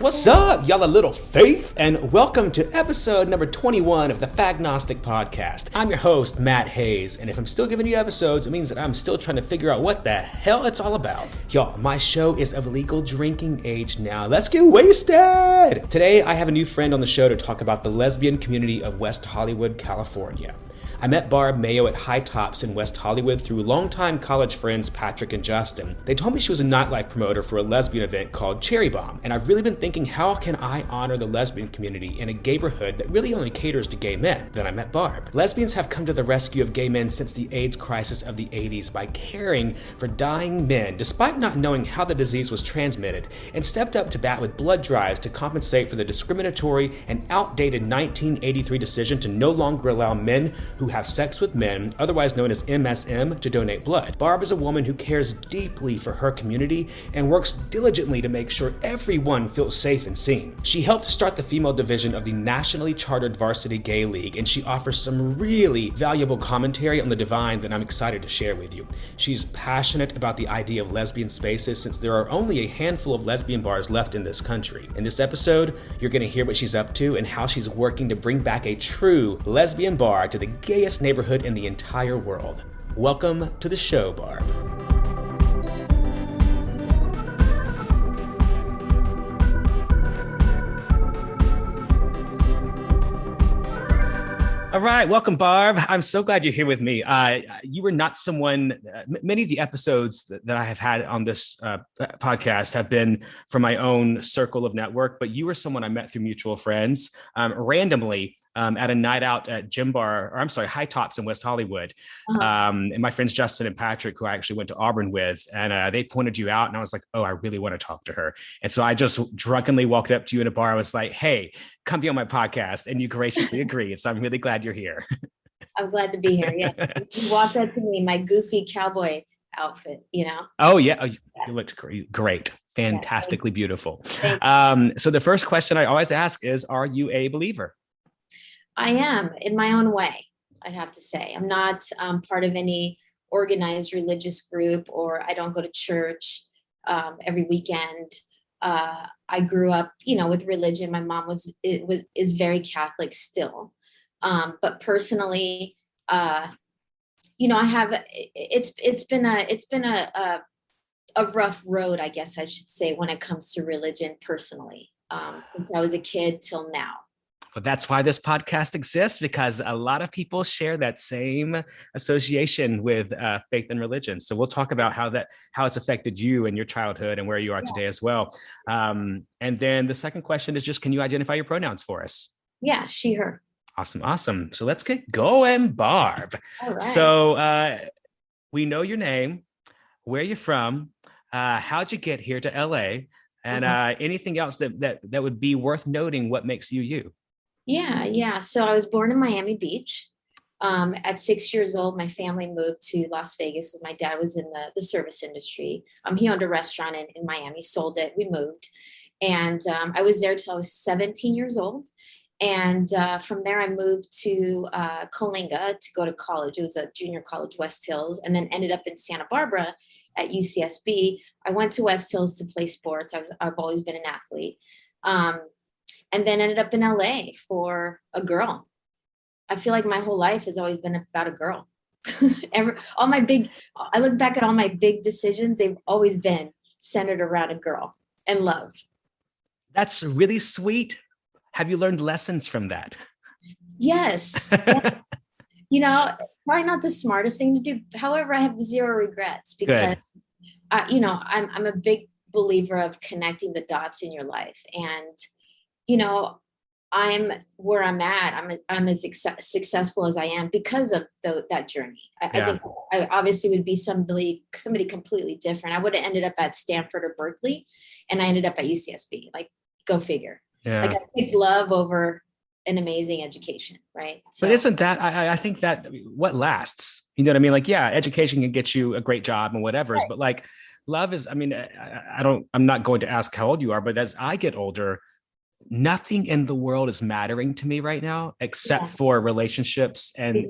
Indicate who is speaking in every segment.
Speaker 1: What's up, y'all? A little faith, and welcome to episode number 21 of the Fagnostic Podcast. I'm your host, Matt Hayes, and if I'm still giving you episodes, it means that I'm still trying to figure out what the hell it's all about. Y'all, my show is of legal drinking age now. Let's get wasted! Today, I have a new friend on the show to talk about the lesbian community of West Hollywood, California. I met Barb Mayo at High Tops in West Hollywood through longtime college friends Patrick and Justin. They told me she was a nightlife promoter for a lesbian event called Cherry Bomb, and I've really been thinking, how can I honor the lesbian community in a gayborhood that really only caters to gay men? Then I met Barb. Lesbians have come to the rescue of gay men since the AIDS crisis of the 80s by caring for dying men, despite not knowing how the disease was transmitted, and stepped up to bat with blood drives to compensate for the discriminatory and outdated 1983 decision to no longer allow men who have sex with men, otherwise known as MSM, to donate blood. Barb is a woman who cares deeply for her community and works diligently to make sure everyone feels safe and seen. She helped start the female division of the nationally chartered Varsity Gay League, and she offers some really valuable commentary on the divine that I'm excited to share with you. She's passionate about the idea of lesbian spaces since there are only a handful of lesbian bars left in this country. In this episode, you're going to hear what she's up to and how she's working to bring back a true lesbian bar to the gayest neighborhood in the entire world. Welcome to the show, Barb. All right, welcome, Barb. I'm so glad you're here with me. You were not someone, many of the episodes that I have had on this podcast have been from my own circle of network, but you were someone I met through mutual friends randomly at a night out at High Tops in West Hollywood. And my friends Justin and Patrick, who I actually went to Auburn with, and they pointed you out, and I was like, oh, I really want to talk to her. And so I just drunkenly walked up to you in a bar. I was like, hey, come be on my podcast. And you graciously agreed. So I'm really glad you're here.
Speaker 2: I'm glad to be here. Yes. You walked up to me, my goofy cowboy outfit, you know?
Speaker 1: Oh, yeah. Oh, you looked great. Fantastically beautiful. So the first question I always ask is, are you a believer?
Speaker 2: I am, in my own way, I'd have to say. I'm not part of any organized religious group, or I don't go to church every weekend. I grew up, with religion. My mom is very Catholic still. But personally, I have, it's been a rough road, I guess I should say, when it comes to religion personally, since I was a kid till now.
Speaker 1: But that's why this podcast exists, because a lot of people share that same association with faith and religion. So we'll talk about how it's affected you and your childhood and where you are today as well. And then the second question is just, can you identify your pronouns for us?
Speaker 2: Yeah, she, her.
Speaker 1: Awesome. So let's get going, Barb.
Speaker 2: All right.
Speaker 1: So we know your name, where you're from, how'd you get here to LA, and anything else that would be worth noting what makes you you.
Speaker 2: Yeah. So I was born in Miami Beach. At 6 years old, my family moved to Las Vegas. My dad was in the service industry. He owned a restaurant in Miami, sold it. We moved. And I was there till I was 17 years old. And from there, I moved to Coalinga to go to college. It was a junior college, West Hills, and then ended up in Santa Barbara at UCSB. I went to West Hills to play sports. I've always been an athlete. And then ended up in LA for a girl. I feel like my whole life has always been about a girl. I look back at all my big decisions, they've always been centered around a girl and love.
Speaker 1: That's really sweet. Have you learned lessons from that?
Speaker 2: Yes. Probably not the smartest thing to do. However, I have zero regrets because, I'm a big believer of connecting the dots in your life. And I'm where I'm at. I'm as successful as I am because of that journey. I think I obviously would be somebody completely different. I would have ended up at Stanford or Berkeley, and I ended up at UCSB. Like, go figure. Yeah. Like, I picked love over an amazing education, right? So,
Speaker 1: but isn't that? I think that what lasts. You know what I mean? Like, yeah, education can get you a great job and whatever, right. But like, love is. I mean, I'm not going to ask how old you are, but as I get older, nothing in the world is mattering to me right now except
Speaker 2: Yeah.
Speaker 1: for relationships, and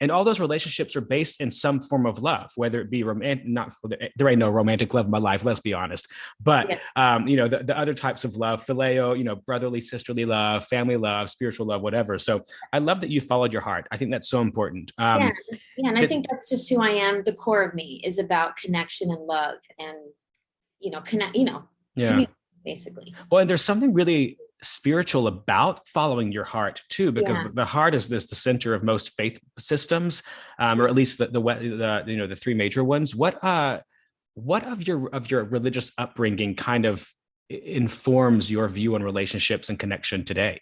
Speaker 2: Yeah.
Speaker 1: all those relationships are based in some form of love, whether it be romantic. Not there ain't no romantic love in my life, let's be honest, but
Speaker 2: Yeah.
Speaker 1: the other types of love, phileo, brotherly, sisterly love, family love, spiritual love, whatever. So I love that you followed your heart. I think that's so important.
Speaker 2: Yeah. Yeah. And I
Speaker 1: Did,
Speaker 2: think that's just who I am. The core of me is about connection and love and,
Speaker 1: yeah.
Speaker 2: community, basically.
Speaker 1: Well, and there's something really spiritual about following your heart too, because
Speaker 2: Yeah.
Speaker 1: the heart is the center of most faith systems, or at least the three major ones. What of your religious upbringing kind of informs your view on relationships and connection today?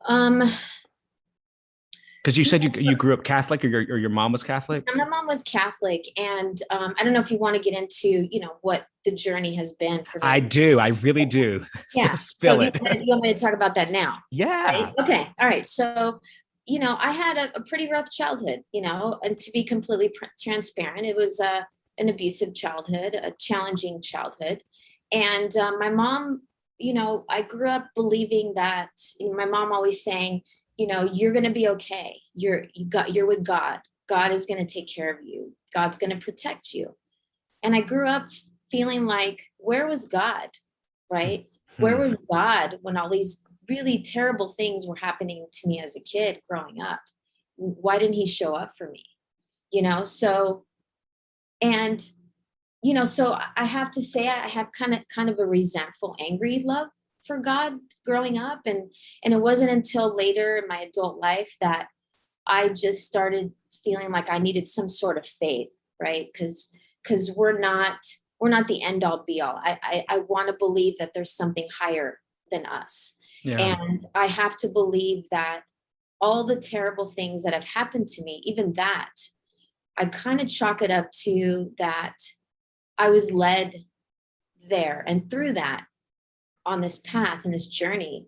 Speaker 2: Um,
Speaker 1: Because you said you grew up Catholic, or your mom was Catholic.
Speaker 2: my mom was Catholic, and I don't know if you want to get into, what the journey has been for me.
Speaker 1: I do. I really do. So
Speaker 2: Yeah.
Speaker 1: spill
Speaker 2: So
Speaker 1: it.
Speaker 2: you want me to talk about that now?
Speaker 1: Yeah.
Speaker 2: Right? Okay. All right. So, I had a pretty rough childhood, and to be completely transparent, it was an abusive childhood, a challenging childhood. And my mom, I grew up believing that, my mom always saying, you're going to be okay. You're with God. God is going to take care of you. God's going to protect you. And I grew up feeling like, where was God? Right? Where was God when all these really terrible things were happening to me as a kid growing up? Why didn't he show up for me? So, and, so I have to say, I have kind of a resentful, angry love for God growing up. And it wasn't until later in my adult life that I just started feeling like I needed some sort of faith, right? Because we're not the end all be all. I want to believe that there's something higher than us.
Speaker 1: Yeah.
Speaker 2: And I have to believe that all the terrible things that have happened to me, even that, I kind of chalk it up to that I was led there and through that on this path and this journey.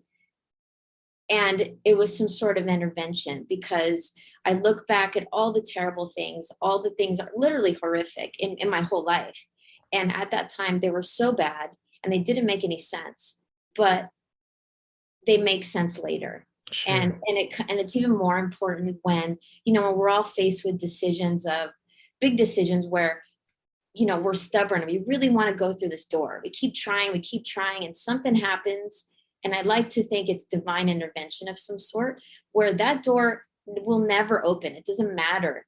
Speaker 2: And it was some sort of intervention, because I look back at all the terrible things, all the things are literally horrific in my whole life. And at that time, they were so bad and they didn't make any sense, but they make sense later.
Speaker 1: Sure.
Speaker 2: And it's even more important when, when we're all faced with big decisions where, we're stubborn and we really want to go through this door. We keep trying, and something happens. And I like to think it's divine intervention of some sort, where that door will never open. It doesn't matter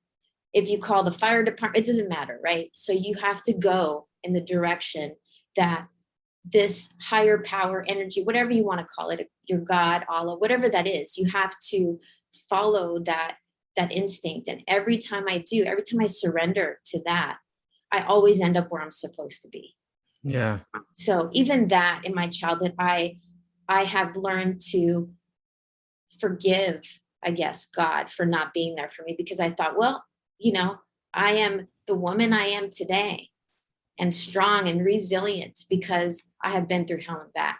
Speaker 2: if you call the fire department, it doesn't matter, right? So you have to go in the direction that this higher power, energy, whatever you want to call it, your God, Allah, whatever that is, you have to follow that instinct. And every time I surrender to that, I always end up where I'm supposed to be.
Speaker 1: Yeah.
Speaker 2: So even that in my childhood, I have learned to forgive, I guess, God for not being there for me, because I thought, well, I am the woman I am today, and strong and resilient because I have been through hell and back.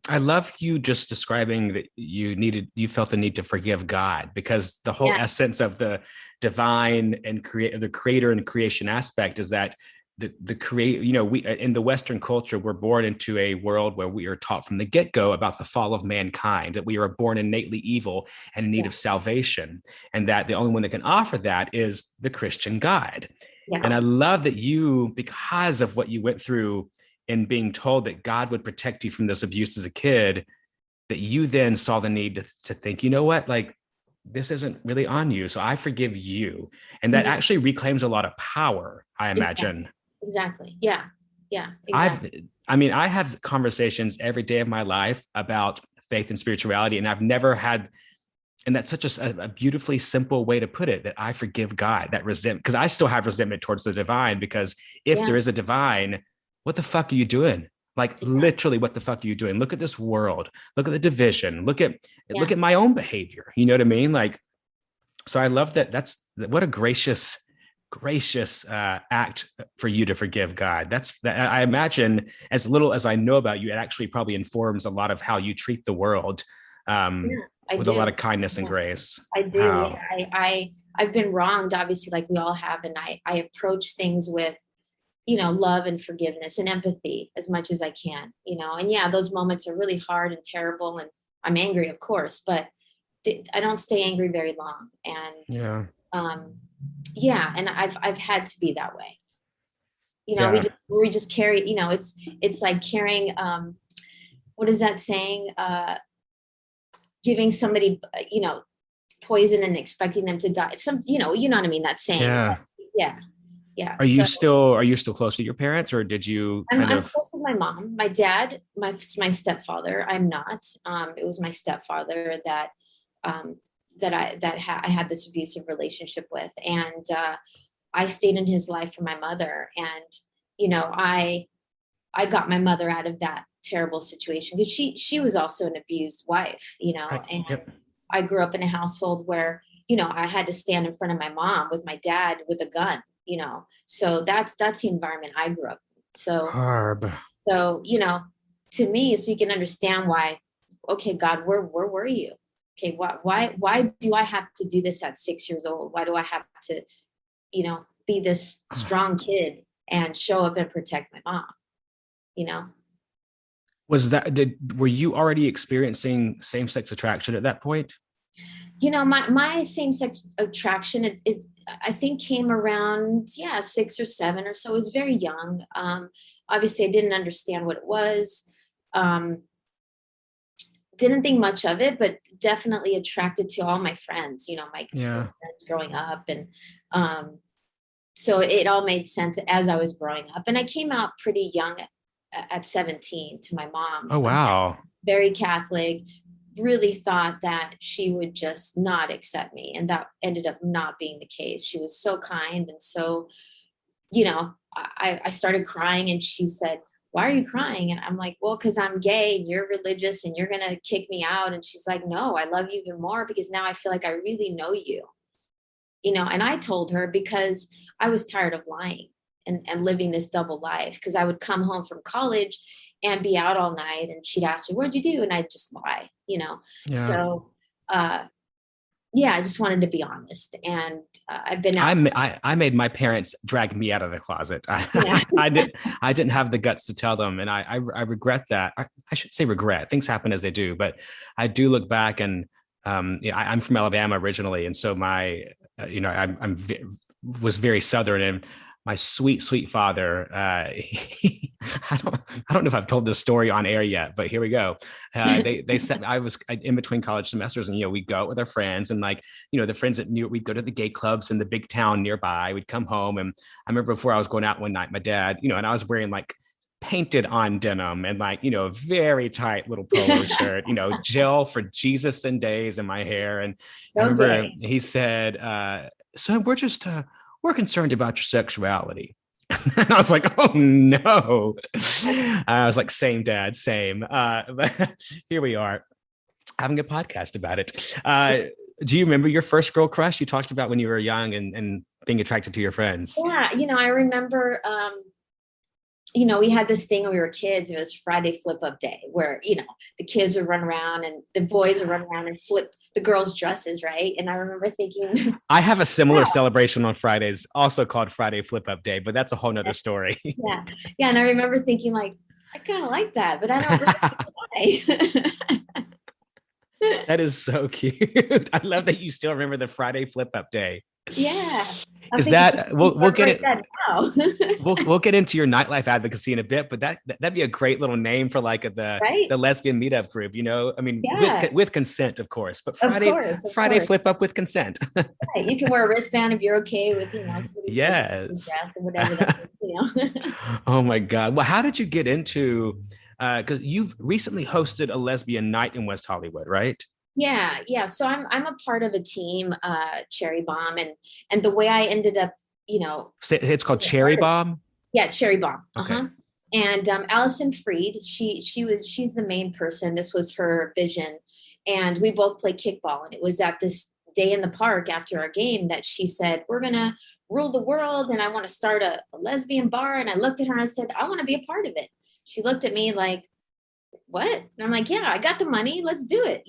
Speaker 1: I love you just describing that you felt the need to forgive God, because the whole essence of the divine and the creator and creation aspect is that we in the Western culture, we're born into a world where we are taught from the get-go about the fall of mankind, that we are born innately evil and in need of salvation, and that the only one that can offer that is the Christian God. Yeah. And I love that you, because of what you went through in being told that God would protect you from this abuse as a kid, that you then saw the need to think, you know what, like, this isn't really on you, so I forgive you. And that actually reclaims a lot of power, I imagine.
Speaker 2: Exactly. Yeah. Exactly.
Speaker 1: I have conversations every day of my life about faith and spirituality, and I've never had, and that's such a beautifully simple way to put it, that I forgive God, that resentment, because I still have resentment towards the divine, because if there is a divine, what the fuck are you doing? Like, literally, what the fuck are you doing? Look at this world. Look at the division. Look at my own behavior. You know what I mean? Like, so I love that. What a gracious act for you to forgive God. I imagine, as little as I know about you, it actually probably informs a lot of how you treat the world, with a lot of kindness and grace.
Speaker 2: I do. Yeah. I've been wronged, obviously, like we all have. And I approach things with, love and forgiveness and empathy as much as I can, and yeah, those moments are really hard and terrible. And I'm angry, of course, but I don't stay angry very long. And
Speaker 1: Yeah.
Speaker 2: yeah, and I've had to be that way.
Speaker 1: Yeah.
Speaker 2: We just carry, it's like carrying, what is that saying? Giving somebody, poison and expecting them to die. You know what I mean? That saying.
Speaker 1: Yeah.
Speaker 2: Yeah. Yeah.
Speaker 1: Are
Speaker 2: So
Speaker 1: you still close to your parents, or did you kind
Speaker 2: I'm
Speaker 1: of?
Speaker 2: close with my mom, my dad, my stepfather. I'm not. It was my stepfather that um, I had this abusive relationship with, and I stayed in his life for my mother, and I got my mother out of that terrible situation because she was also an abused wife,
Speaker 1: Right.
Speaker 2: and
Speaker 1: Yep.
Speaker 2: I grew up in a household where I had to stand in front of my mom with my dad with a gun, so that's the environment I grew up in.
Speaker 1: Barb.
Speaker 2: So to me, so you can understand why, okay, God, where were you? Okay, why do I have to do this at 6 years old? Why do I have to be this strong kid and show up and protect my mom, you know?
Speaker 1: Were you already experiencing same-sex attraction at that point?
Speaker 2: My same-sex attraction is, I think, came around, yeah, 6 or 7 or so. I was very young. Obviously I didn't understand what it was. Didn't think much of it, but definitely attracted to all my friends, my
Speaker 1: Yeah.
Speaker 2: friends growing up. And so it all made sense as I was growing up. And I came out pretty young at 17 to my mom.
Speaker 1: Oh, wow.
Speaker 2: Very Catholic, really thought that she would just not accept me. And that ended up not being the case. She was so kind. And so, I started crying, and she said, "Why are you crying?" And I'm like, "Well, because I'm gay and you're religious and you're going to kick me out." And she's like, "No, I love you even more because now I feel like I really know you." And I told her because I was tired of lying and living this double life, because I would come home from college and be out all night, and she'd ask me, "What'd you do?" And I'd just lie.
Speaker 1: Yeah.
Speaker 2: So, yeah, I just wanted to be honest. And I've been out.
Speaker 1: I made my parents drag me out of the closet.
Speaker 2: Yeah.
Speaker 1: I didn't have the guts to tell them, and I regret that. I should say regret. Things happen as they do, but I do look back, and I'm from Alabama originally, and so my was very Southern, and my sweet father. I don't know if I've told this story on air yet, but here we go. They said I was in between college semesters, and we'd go out with our friends, and the friends that knew, we'd go to the gay clubs in the big town nearby. We'd come home, and I remember before I was going out one night, my dad, and I was wearing like painted on denim and very tight little polo shirt, gel for Jesus and days in my hair. And I remember he said, "So we're concerned about your sexuality." And I was like, "Oh no." I was like, "Same, Dad, same." But here we are having a podcast about it. Do you remember your first girl crush you talked about when you were young and being attracted to your friends?
Speaker 2: Yeah, I remember, we had this thing when we were kids. It was Friday flip up day where, the kids would run around and the boys would run around and flip the girls' dresses, right? And I remember thinking,
Speaker 1: I have a similar celebration on Fridays, also called Friday flip up day, but that's a whole nother story.
Speaker 2: Yeah. Yeah. And I remember thinking I kind of like that, but I don't really why.
Speaker 1: That is so cute. I love that you still remember the Friday flip up day.
Speaker 2: Yeah.
Speaker 1: Is that we'll get it
Speaker 2: now.
Speaker 1: we'll get into your nightlife advocacy in a bit, but that'd be a great little name for the lesbian meetup group. I mean, with consent, of course, but Friday flip up with consent.
Speaker 2: Right. You can wear a wristband if you're okay with
Speaker 1: yes,
Speaker 2: or whatever that is,
Speaker 1: Oh my God! Well, how did you get into? Because you've recently hosted a lesbian night in West Hollywood, right?
Speaker 2: Yeah. So I'm a part of a team, Cherry Bomb, and the way I ended up,
Speaker 1: it's called Cherry Bomb.
Speaker 2: Yeah, Cherry Bomb.
Speaker 1: Okay.
Speaker 2: And Allison Freed, she's the main person. This was her vision, and we both play kickball. And it was at this day in the park after our game that she said, "We're gonna rule the world, and I want to start a lesbian bar." And I looked at her and I said, "I want to be a part of it." She looked at me like, "What?" And I'm like, "Yeah, I got the money. Let's do it."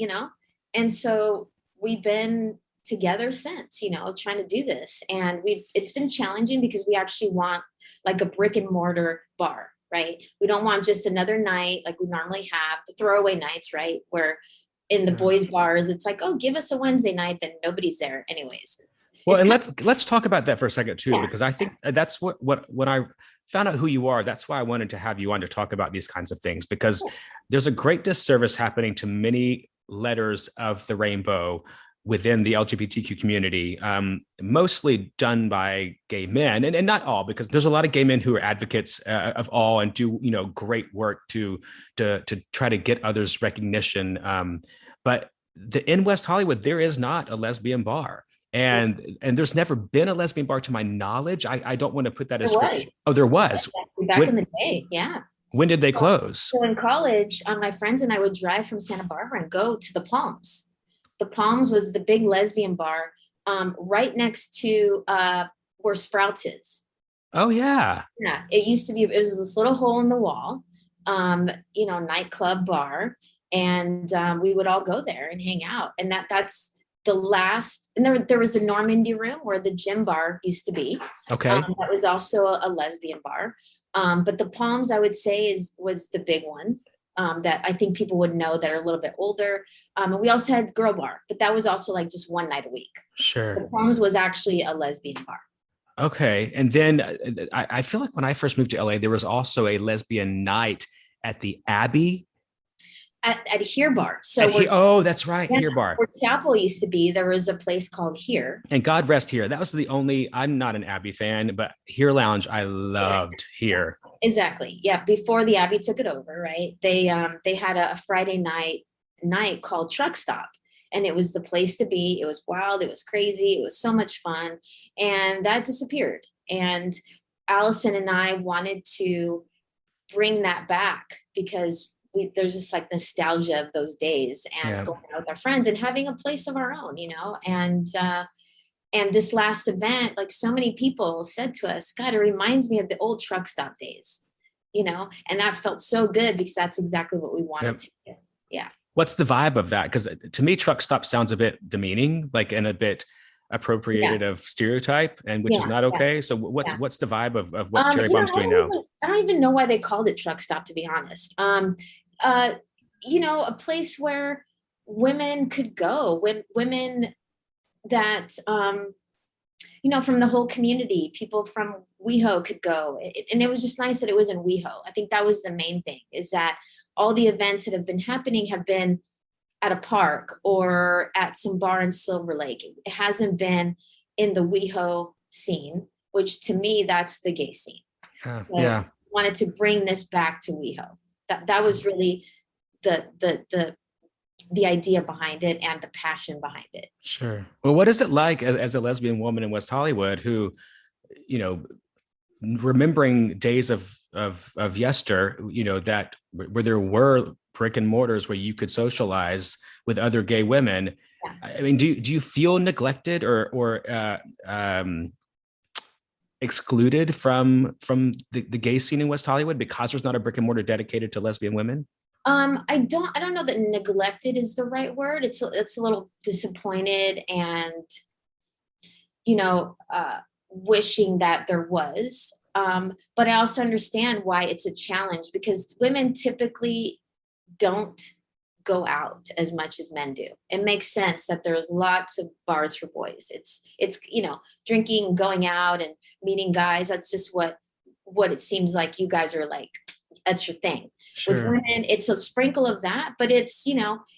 Speaker 2: And so we've been together since, trying to do this. And it's been challenging because we actually want like a brick and mortar bar, right? We don't want just another night like we normally have, the throwaway nights, right? Where in the boys' bars, it's like, oh, give us a Wednesday night, then nobody's there anyways.
Speaker 1: And let's talk about that for a second too, because I think that's what when I found out who you are, that's why I wanted to have you on to talk about these kinds of things, because there's a great disservice happening to many letters of the rainbow within the LGBTQ community, mostly done by gay men, and not all, because there's a lot of gay men who are advocates of all and do great work to try to get others recognition. But in West Hollywood, there is not a lesbian bar. And there's never been a lesbian bar to my knowledge. I don't want to put that as scripture. Oh, there was.
Speaker 2: Back in the day, yeah.
Speaker 1: When did they close?
Speaker 2: So in college, my friends and I would drive from Santa Barbara and go to the Palms. The Palms was the big lesbian bar right next to where Sprouts is.
Speaker 1: Oh, yeah.
Speaker 2: Yeah, it used to be, it was this little hole in the wall, nightclub bar. And we would all go there and hang out. And that's the last, and there was a Normandy room where the gym bar used to be.
Speaker 1: Okay.
Speaker 2: That was also a lesbian bar. But the Palms, I would say, was the big one that I think people would know that are a little bit older. And we also had Girl Bar, but that was also like just one night a week.
Speaker 1: Sure.
Speaker 2: The Palms was actually a lesbian bar.
Speaker 1: Okay. And then I feel like when I first moved to LA, there was also a lesbian night at the Abbey.
Speaker 2: At Here Bar. So
Speaker 1: that's right. Here Bar.
Speaker 2: Where Chapel used to be, there was a place called Here.
Speaker 1: And God rest Here. That was the only, I'm not an Abbey fan, but Here Lounge, I loved Here.
Speaker 2: Exactly. Yeah. Before the Abbey took it over, right? They had a Friday night called Truck Stop. And it was the place to be. It was wild. It was crazy. It was so much fun. And that disappeared. And Allison and I wanted to bring that back because there's just like nostalgia of those days and going out with our friends and having a place of our own, and this last event, like so many people said to us, God, it reminds me of the old Truck Stop days, and that felt so good because that's exactly what we wanted to do. Yeah. What's
Speaker 1: the vibe of that? Because to me, Truck Stop sounds a bit demeaning, like, and a bit appropriated of stereotype, and which is not okay. Yeah. So what's the vibe of what Cherry Bomb's doing now?
Speaker 2: I don't even know why they called it Truck Stop, to be honest. A place where women could go, women that, from the whole community, people from WeHo could go. And it was just nice that it was in WeHo. I think that was the main thing, is that all the events that have been happening have been at a park or at some bar in Silver Lake. It hasn't been in the WeHo scene, which to me, that's the gay scene. I wanted to bring this back to WeHo. That was really the idea behind it and the passion behind it.
Speaker 1: Sure. Well, what is it like as a lesbian woman in West Hollywood who, remembering days of yester, that where there were brick and mortars where you could socialize with other gay women. Yeah. I mean, do you feel neglected or excluded from the gay scene in West Hollywood because there's not a brick and mortar dedicated to lesbian women?
Speaker 2: I don't know that neglected is the right word. It's a little disappointed and, wishing that there was. But I also understand why it's a challenge, because women typically don't go out as much as men do. It makes sense that there's lots of bars for boys. It's drinking, going out and meeting guys. That's just what it seems like you guys are like. That's your thing. Sure. With women, it's a sprinkle of that, but it's,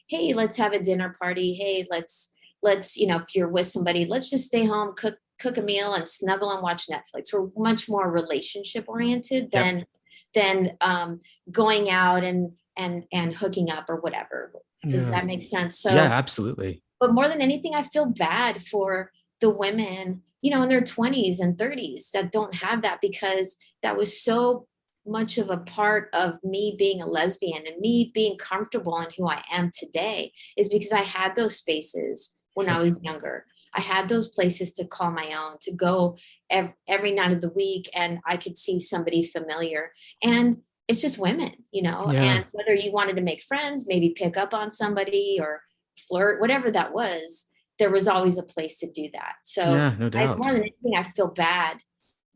Speaker 2: hey, let's have a dinner party. Hey, let's, if you're with somebody, let's just stay home, cook a meal and snuggle and watch Netflix. We're much more relationship oriented than going out and hooking up or whatever. Does that make sense? So
Speaker 1: yeah, absolutely.
Speaker 2: But more than anything, I feel bad for the women, in their 20s and 30s that don't have that, because that was so much of a part of me being a lesbian and me being comfortable in who I am today, is because I had those spaces when I was younger. I had those places to call my own, to go every night of the week, and I could see somebody familiar. And it's just women, and whether you wanted to make friends, maybe pick up on somebody or flirt, whatever that was, there was always a place to do that. So
Speaker 1: Yeah, no
Speaker 2: I,
Speaker 1: doubt.
Speaker 2: more than anything, I feel bad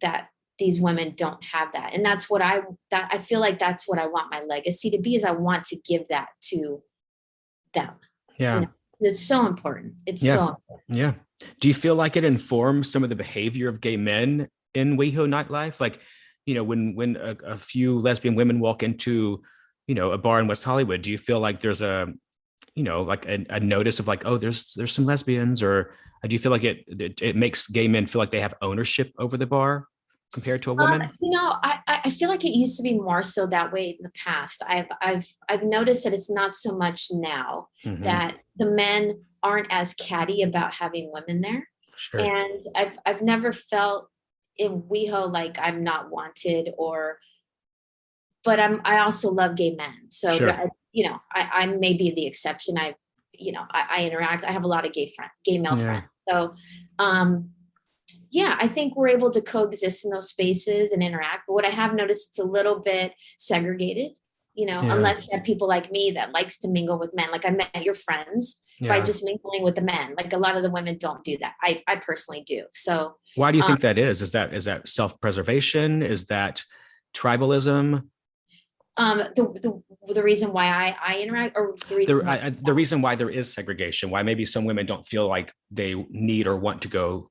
Speaker 2: that these women don't have that. And that's what I feel like that's what I want my legacy to be, is I want to give that to them. You
Speaker 1: Yeah.
Speaker 2: know, it's so important. It's
Speaker 1: Yeah.
Speaker 2: so important.
Speaker 1: Yeah. Do you feel like it informs some of the behavior of gay men in WeHo nightlife? Like, when a few lesbian women walk into, a bar in West Hollywood, do you feel like there's like a notice of like, oh, there's some lesbians, or do you feel like it makes gay men feel like they have ownership over the bar compared to a woman?
Speaker 2: I feel like it used to be more so that way in the past. I've noticed that it's not so much now,
Speaker 1: Mm-hmm.
Speaker 2: that the men aren't as catty about having women there.
Speaker 1: Sure.
Speaker 2: And I've never felt in WeHo like I'm not wanted, but I also love gay men. So
Speaker 1: Sure.
Speaker 2: I may be the exception. I interact. I have a lot of gay male
Speaker 1: Yeah.
Speaker 2: friends. So yeah, I think we're able to coexist in those spaces and interact. But what I have noticed, it's a little bit segregated,
Speaker 1: Yeah.
Speaker 2: unless you have people like me that likes to mingle with men. Like I met your friends by
Speaker 1: Yeah.
Speaker 2: just mingling with the men. Like a lot of the women don't do that. I personally do. So
Speaker 1: Why do you think that is? Is that self-preservation? Is that tribalism?
Speaker 2: the reason why I interact, or the reason why
Speaker 1: The reason why there is segregation, why maybe some women don't feel like they need or want to go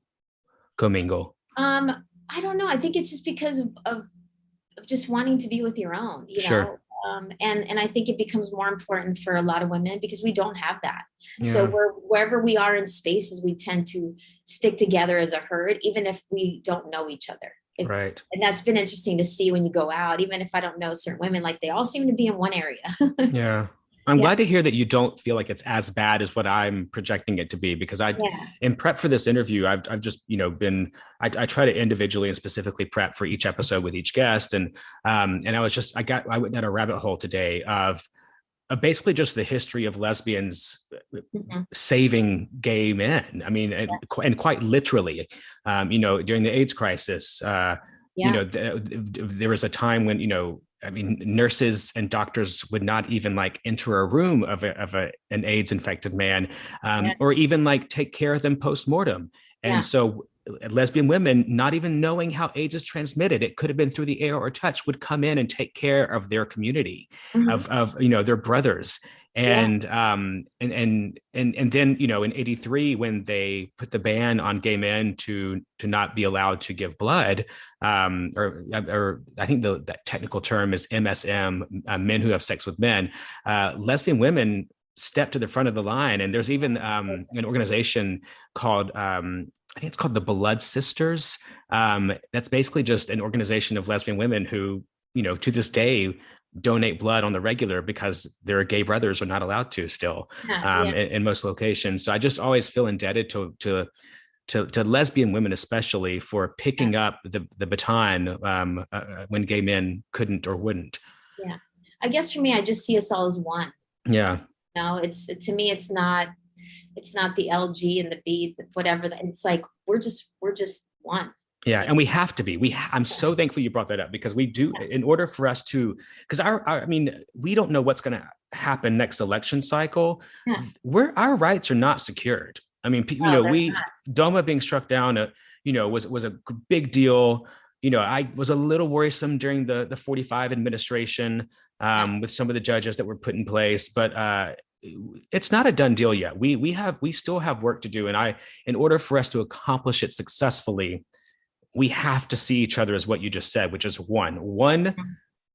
Speaker 1: commingle.
Speaker 2: I don't know. I think it's just because of just wanting to be with your own,
Speaker 1: Sure.
Speaker 2: and I think it becomes more important for a lot of women because we don't have that. So
Speaker 1: Yeah.
Speaker 2: wherever we are in spaces, we tend to stick together as a herd, even if we don't know each other.
Speaker 1: Right.
Speaker 2: And that's been interesting to see when you go out, even if I don't know certain women, like they all seem to be in one area.
Speaker 1: Yeah. I'm
Speaker 2: Yeah.
Speaker 1: glad to hear that you don't feel like it's as bad as what I'm projecting it to be, because
Speaker 2: Yeah.
Speaker 1: in prep for this interview, I've just, I try to individually and specifically prep for each episode with each guest. And I went down a rabbit hole today of basically just the history of lesbians
Speaker 2: Mm-hmm.
Speaker 1: saving gay men. I mean, and quite literally, during the AIDS crisis,
Speaker 2: Yeah.
Speaker 1: there was a time when, I mean, nurses and doctors would not even like enter a room of an AIDS infected man,
Speaker 2: Yeah.
Speaker 1: or even like take care of them post-mortem. And
Speaker 2: Yeah.
Speaker 1: so lesbian women, not even knowing how AIDS is transmitted, it could have been through the air or touch, would come in and take care of their community,
Speaker 2: Mhm.
Speaker 1: of their brothers.
Speaker 2: Yeah.
Speaker 1: And then, in 83, when they put the ban on gay men to not be allowed to give blood, or I think that technical term is MSM, men who have sex with men, lesbian women stepped to the front of the line. And there's even an organization called, I think it's called the Blood Sisters. That's basically just an organization of lesbian women who, to this day, donate blood on the regular because their gay brothers are not allowed to still,
Speaker 2: Yeah.
Speaker 1: in most locations. So I just always feel indebted to lesbian women, especially, for picking up the baton when gay men couldn't or wouldn't.
Speaker 2: Yeah. I guess for me, I just see us all as one.
Speaker 1: Yeah.
Speaker 2: It's, to me, it's not the LG and the B, whatever. It's like we're just one.
Speaker 1: Yeah, and we have to be. I'm so thankful you brought that up, because we do, in order for us to, because I mean, we don't know what's going to happen next election cycle.
Speaker 2: Yeah.
Speaker 1: Our rights are not secured. I mean, DOMA being struck down, was a big deal. I was a little worrisome during the 45 administration, with some of the judges that were put in place, but it's not a done deal yet. We still have work to do, and in order for us to accomplish it successfully, we have to see each other as what you just said, which is one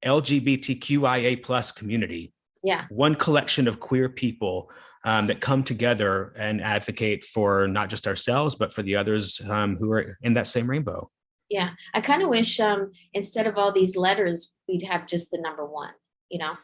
Speaker 1: LGBTQIA plus community.
Speaker 2: Yeah.
Speaker 1: One collection of queer people that come together and advocate for not just ourselves, but for the others who are in that same rainbow.
Speaker 2: Yeah. I kind of wish instead of all these letters, we'd have just the number one,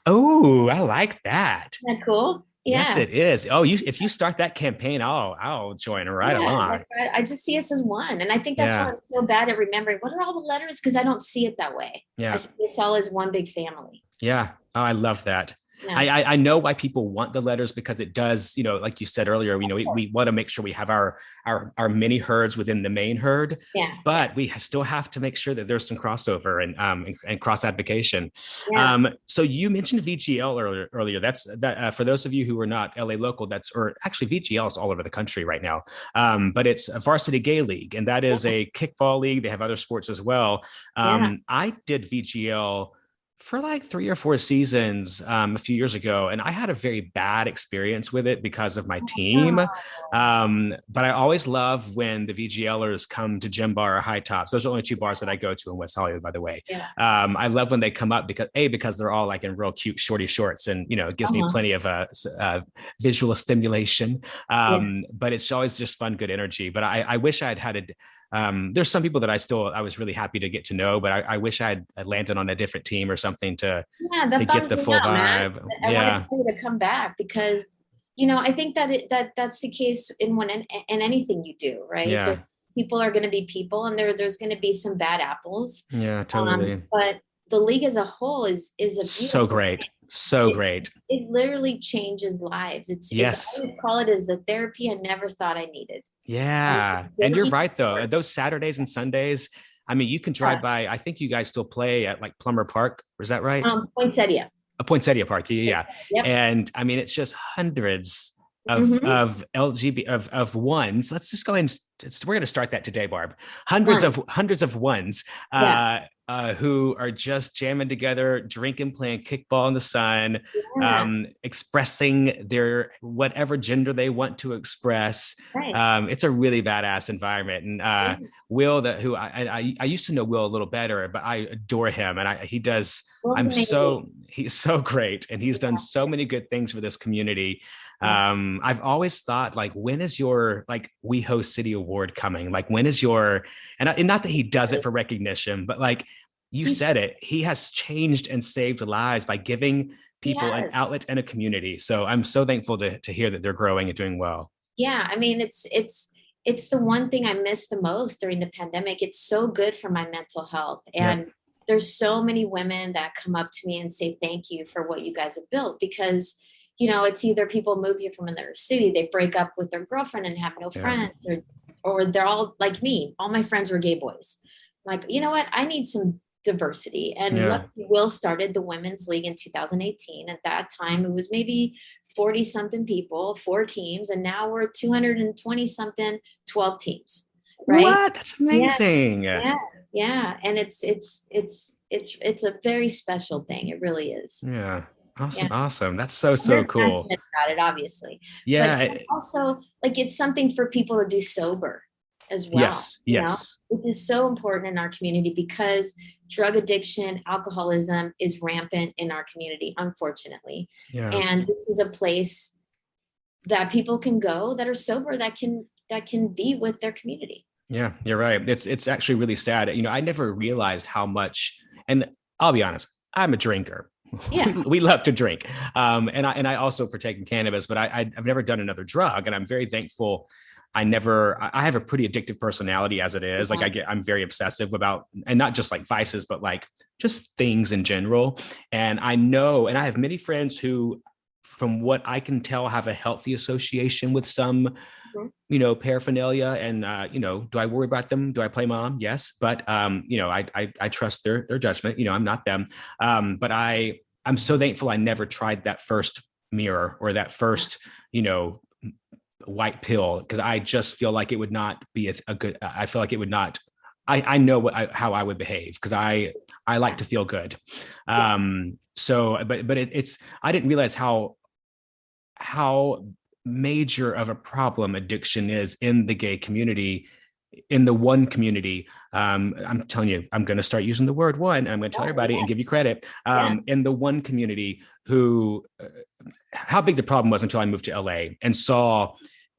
Speaker 1: Oh, I like that.
Speaker 2: Isn't that cool? Yeah.
Speaker 1: Yes, it is. Oh, if you start that campaign, I'll join right along.
Speaker 2: Like, I just see us as one. And I think that's
Speaker 1: Yeah.
Speaker 2: why I'm so bad at remembering what are all the letters, because I don't see it that way.
Speaker 1: Yeah.
Speaker 2: I see us all as one big family.
Speaker 1: Yeah. Oh, I love that.
Speaker 2: Yeah.
Speaker 1: I know why people want the letters, because it does, like you said earlier, we want to make sure we have our mini herds within the main herd,
Speaker 2: Yeah.
Speaker 1: but we still have to make sure that there's some crossover and cross advocation.
Speaker 2: Yeah.
Speaker 1: So you mentioned VGL earlier. That's that for those of you who are not LA local. Or actually VGL is all over the country right now. But it's a varsity gay league, and that is a kickball league. They have other sports as well. I did VGL for like 3 or 4 seasons a few years ago, and I had a very bad experience with it because of my team. But I always love when the VGLers come to Gym Bar or High Tops. Those are only 2 bars that I go to in West Hollywood, by the way. I love when they come up because they're all like in real cute shorty shorts, and it gives me plenty of visual stimulation. But it's always just fun, good energy. But I wish I'd had there's some people that I was really happy to get to know, but I wish I'd landed on a different team or something to get the full vibe.
Speaker 2: I wanted you to come back because, I think that that's the case in anything you do, right?
Speaker 1: Yeah.
Speaker 2: People are going to be people, and there's going to be some bad apples.
Speaker 1: Yeah, totally.
Speaker 2: But the league as a whole is
Speaker 1: so great. So great.
Speaker 2: It literally changes lives. I would call it as the therapy I never thought I needed.
Speaker 1: Yeah. And you're right, though. Those Saturdays and Sundays, I mean, you can drive by. I think you guys still play at like Plummer Park. Is that right?
Speaker 2: Poinsettia.
Speaker 1: Poinsettia Park. Yeah.
Speaker 2: Yep.
Speaker 1: And I mean, it's just hundreds of LGBT of ones. Let's just go ahead and we're going to start that today, Barb. Hundreds of ones who are just jamming together, drinking, playing kickball in the sun, expressing their whatever gender they want to express. Right. It's a really badass environment. And Will, who I used to know Will a little better, but I adore him, and he's so great, and he's done so many good things for this community. I've always thought, like, when is your We Host City Award coming? Like, when is your, and not that he does it for recognition, but like you said it, he has changed and saved lives by giving people an outlet and a community. So I'm so thankful to hear that they're growing and doing well.
Speaker 2: Yeah. I mean, it's the one thing I missed the most during the pandemic. It's so good for my mental health. And there's so many women that come up to me and say, thank you for what you guys have built, because it's either people move here from another city, they break up with their girlfriend and have no friends, or they're all like me. All my friends were gay boys. I'm like, you know what? I need some diversity. And Will started the Women's League in 2018. At that time, it was maybe 40 something people, 4 teams. And now we're 220 something, 12 teams. Right?
Speaker 1: What? That's amazing.
Speaker 2: Yeah. And it's a very special thing. It really is.
Speaker 1: Yeah. Awesome. That's so cool.
Speaker 2: About it, obviously.
Speaker 1: Yeah.
Speaker 2: But also, like, it's something for people to do sober as well.
Speaker 1: Yes.
Speaker 2: It is so important in our community because drug addiction, alcoholism is rampant in our community, unfortunately. Yeah. And this is a place that people can go that are sober, that can be with their community.
Speaker 1: Yeah, you're right. It's actually really sad. I never realized how much, and I'll be honest, I'm a drinker. Yeah. We love to drink. And I also partake in cannabis, but I've never done another drug. And I'm very thankful. I have a pretty addictive personality as it is. Like I'm very obsessive about, and not just like vices, but like just things in general. And I know, and I have many friends who, from what I can tell, have a healthy association with some, paraphernalia. And, do I worry about them? Do I play mom? Yes. But, I trust their judgment. I'm not them. But I'm so thankful I never tried that first mirror or that first, white pill, because I just feel like it would not be a good, I feel like it would not, I know how I would behave, because I like to feel good. So, but it's, I didn't realize how major of a problem addiction is in the gay community, in the one community. I'm telling you, I'm going to start using the word one. I'm going to tell everybody and give you credit. In the one community who, how big the problem was until I moved to LA and saw,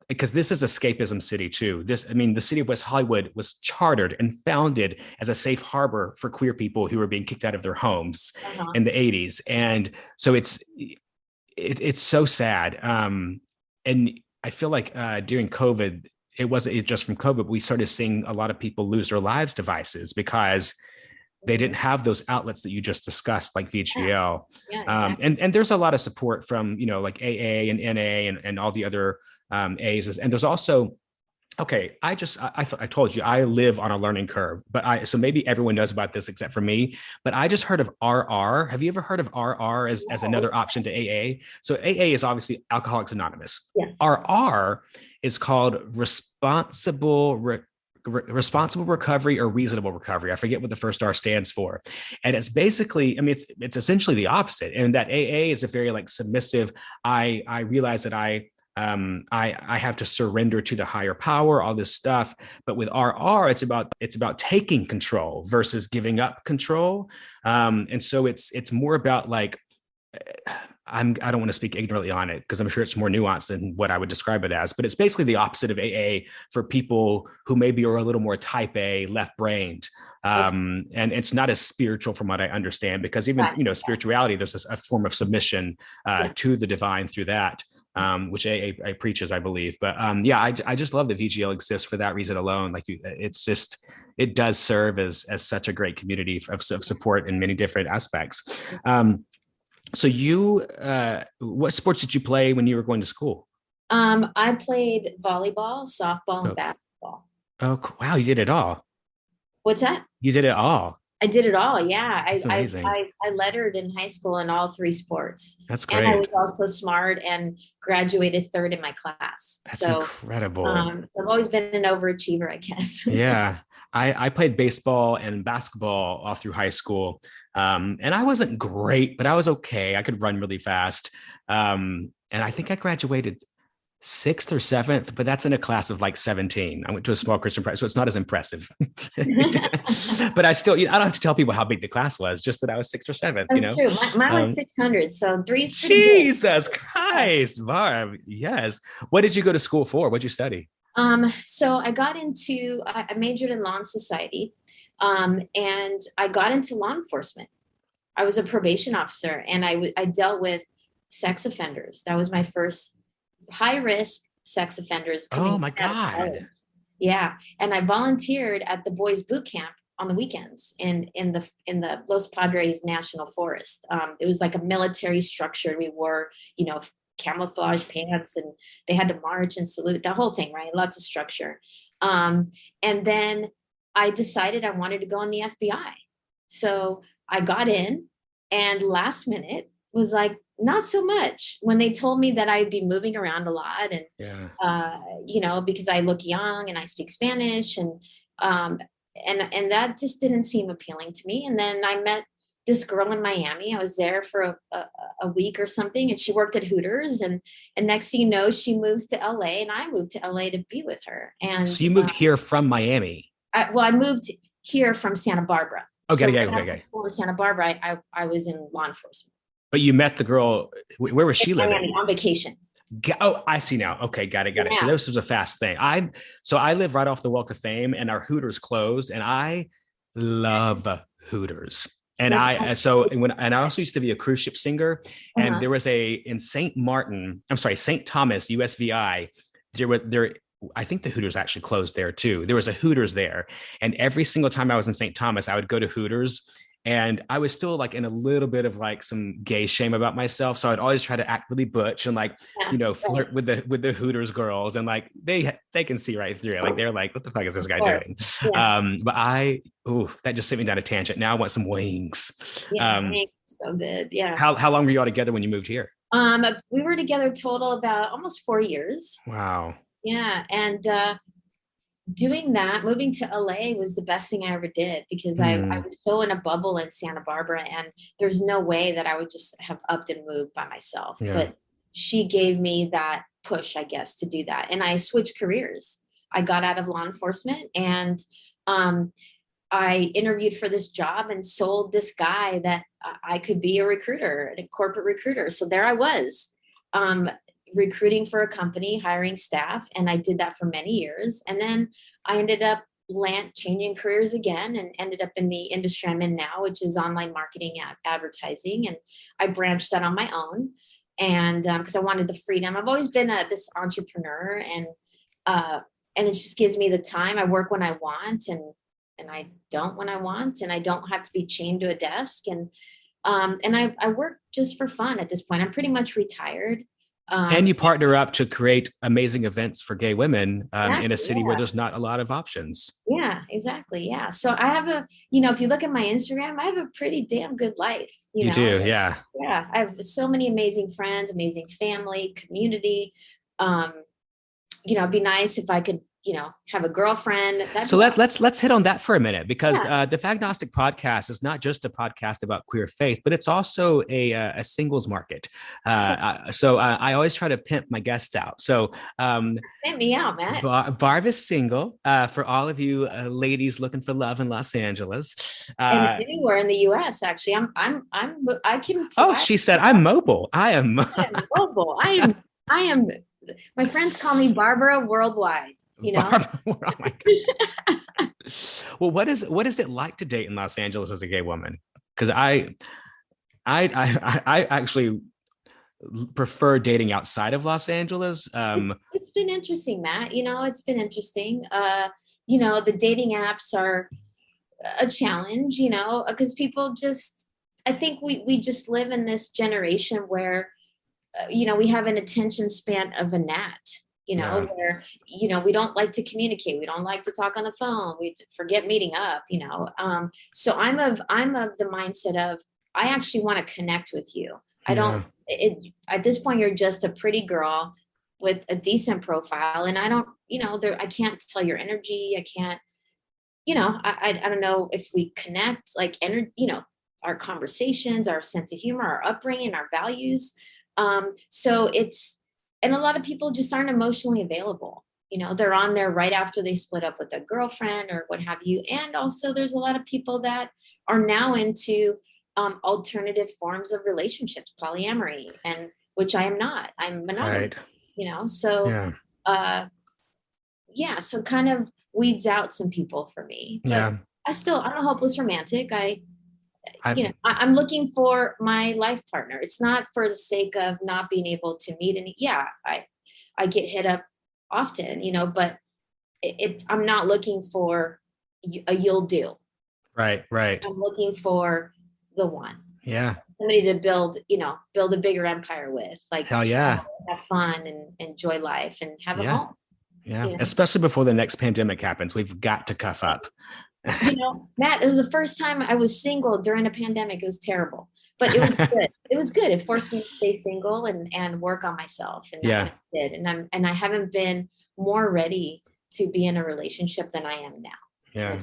Speaker 1: because this is escapism city too. The city of West Hollywood was chartered and founded as a safe harbor for queer people who were being kicked out of their homes in the 80s. And so it's so sad. And I feel like during COVID, it wasn't just from COVID, we started seeing a lot of people lose their lives to vices, because they didn't have those outlets that you just discussed, like VGL.
Speaker 2: Yeah, exactly.
Speaker 1: And there's a lot of support from, like AA and NA and all the other A's. And there's also, okay, I told you I live on a learning curve, so maybe everyone knows about this except for me, but I just heard of RR. Have you ever heard of RR as another option to AA? So AA is obviously Alcoholics Anonymous.
Speaker 2: Yes.
Speaker 1: RR is called responsible recovery or reasonable recovery. I forget what the first R stands for. And it's basically, I mean, it's essentially the opposite. And that AA is a very like submissive. I realize that I have to surrender to the higher power, all this stuff. But with RR, it's about taking control versus giving up control. And so it's more about like, I don't want to speak ignorantly on it because I'm sure it's more nuanced than what I would describe it as, but it's basically the opposite of AA for people who maybe are a little more type A, left-brained. And it's not as spiritual from what I understand, because even, spirituality, there's a form of submission to the divine through that, which AA preaches, I believe. But I just love that VGL exists for that reason alone. Like it does serve as such a great community of support in many different aspects. So what sports did you play when you were going to school?
Speaker 2: I played volleyball, softball, and basketball.
Speaker 1: Oh, wow. You did it all.
Speaker 2: What's that?
Speaker 1: You did it all.
Speaker 2: I did it all. Yeah.
Speaker 1: That's amazing.
Speaker 2: I lettered in high school in all 3 sports.
Speaker 1: That's great.
Speaker 2: And I was also smart and graduated 3rd in my class.
Speaker 1: That's incredible.
Speaker 2: So I've always been an overachiever, I guess.
Speaker 1: Yeah. I played baseball and basketball all through high school. And I wasn't great, but I was okay. I could run really fast. And I think I graduated 6th or 7th, but that's in a class of like 17. I went to a small Christian prep, so it's not as impressive. But I still, I don't have to tell people how big the class was, just that I was 6th or 7th.
Speaker 2: That's true. Mine was 600, so 3's
Speaker 1: Jesus Christ, Barb. Yes. What did you go to school for? What did you study?
Speaker 2: So I majored in law and society, and I got into law enforcement. I was a probation officer, and I dealt with sex offenders. That was my first high risk sex offenders.
Speaker 1: Oh my God.
Speaker 2: Yeah. And I volunteered at the boys boot camp on the weekends in the Los Padres National Forest. It was like a military structure. We wore, camouflage pants, and they had to march and salute, the whole thing, right? Lots of structure. And then I decided I wanted to go in the FBI. So I got in, and last minute was like, not so much, when they told me that I'd be moving around a lot, and, because I look young and I speak Spanish, and that just didn't seem appealing to me. And then I met this girl in Miami. I was there for a week or something, and she worked at Hooters, and next thing you know, she moves to LA, and I moved to LA to be with her. And
Speaker 1: so you moved here from Miami?
Speaker 2: I moved here from Santa Barbara.
Speaker 1: Okay.
Speaker 2: In Santa Barbara, I was in law enforcement.
Speaker 1: But you met the girl. Where was she living?
Speaker 2: Miami, on vacation.
Speaker 1: Oh, I see now. Okay, got it. So this was a fast thing. I live right off the Walk of Fame, and our Hooters closed, and I love Hooters. And I also used to be a cruise ship singer, and there was in St. Thomas, USVI. I think the Hooters actually closed there too. There was a Hooters there, and every single time I was in St. Thomas, I would go to Hooters. And I was still like in a little bit of like some gay shame about myself. So I'd always try to act really butch and flirt with the Hooters girls. And like, they can see right through it. Like, they're like, what the fuck is this guy doing? Yeah. But that just sent me down a tangent. Now I want some wings.
Speaker 2: Yeah, wings, so good. Yeah.
Speaker 1: How long were you all together when you moved here?
Speaker 2: We were together total about almost 4 years.
Speaker 1: Wow.
Speaker 2: Yeah. And, doing that, moving to LA was the best thing I ever did, because I was so in a bubble in Santa Barbara, and there's no way that I would just have upped and moved by myself. Yeah. But she gave me that push, I guess, to do that. And I switched careers. I got out of law enforcement, and I interviewed for this job and sold this guy that I could be a recruiter, a corporate recruiter. So there I was. Recruiting for a company, hiring staff. And I did that for many years. And then I ended up changing careers again, and ended up in the industry I'm in now, which is online marketing, advertising. And I branched out on my own, and because I wanted the freedom. I've always been this entrepreneur, and it just gives me the time. I work when I want, and I don't when I want, and I don't have to be chained to a desk. And I work just for fun at this point. I'm pretty much retired.
Speaker 1: And you partner up to create amazing events for gay women in a
Speaker 2: Exactly,
Speaker 1: city where there's not a lot of options.
Speaker 2: yeah, exactly. Yeah. So I have if you look at my Instagram, I have a pretty damn good life,
Speaker 1: You do, yeah.
Speaker 2: Yeah. I have so many amazing friends, amazing family, community. Um, it'd be nice if I could, have a girlfriend.
Speaker 1: So let's hit on that for a minute, because
Speaker 2: Yeah.
Speaker 1: the Fagnostic podcast is not just a podcast about queer faith, but it's also a singles market. So I always try to pimp my guests out. So
Speaker 2: Pimp me out, Matt.
Speaker 1: Barb is single. For all of you ladies looking for love in Los Angeles,
Speaker 2: And anywhere in the U.S. Actually, I can.
Speaker 1: Oh, she said, "I'm mobile. I am
Speaker 2: mobile. I am. My friends call me Barbara Worldwide.
Speaker 1: Barbara, oh my God. Well, what is it like to date in Los Angeles as a gay woman? Because I actually prefer dating outside of Los Angeles.
Speaker 2: It's been interesting, Matt. It's been interesting. The dating apps are a challenge, because people just, I think we just live in this generation where, we have an attention span of a gnat. Where, we don't like to communicate. We don't like to talk on the phone. We forget meeting up, So I'm of the mindset of, I actually want to connect with you. I don't, at this point, you're just a pretty girl with a decent profile. And I don't, I can't tell your energy. I can't, I don't know if we connect like our conversations, our sense of humor, our upbringing, our values. So and a lot of people just aren't emotionally available. They're on there right after they split up with a girlfriend or what have you. And also there's a lot of people that are now into alternative forms of relationships, polyamory, and which I am not. I'm monogamous,
Speaker 1: right.
Speaker 2: So so kind of weeds out some people for me. But I'm a hopeless romantic. I'm looking for my life partner. It's not for the sake of not being able to meet any. Yeah, I get hit up often, but I'm not looking for a you'll do.
Speaker 1: Right.
Speaker 2: I'm looking for the one.
Speaker 1: Yeah.
Speaker 2: Somebody to build a bigger empire with. Like,
Speaker 1: hell yeah.
Speaker 2: Have fun and enjoy life and have a home.
Speaker 1: Yeah. Especially before the next pandemic happens. We've got to cuff up.
Speaker 2: Matt, it was the first time I was single during a pandemic. It was terrible, but it was good. It was good. It forced me to stay single and work on myself. And I did. And I haven't been more ready to be in a relationship than I am now.
Speaker 1: Yeah.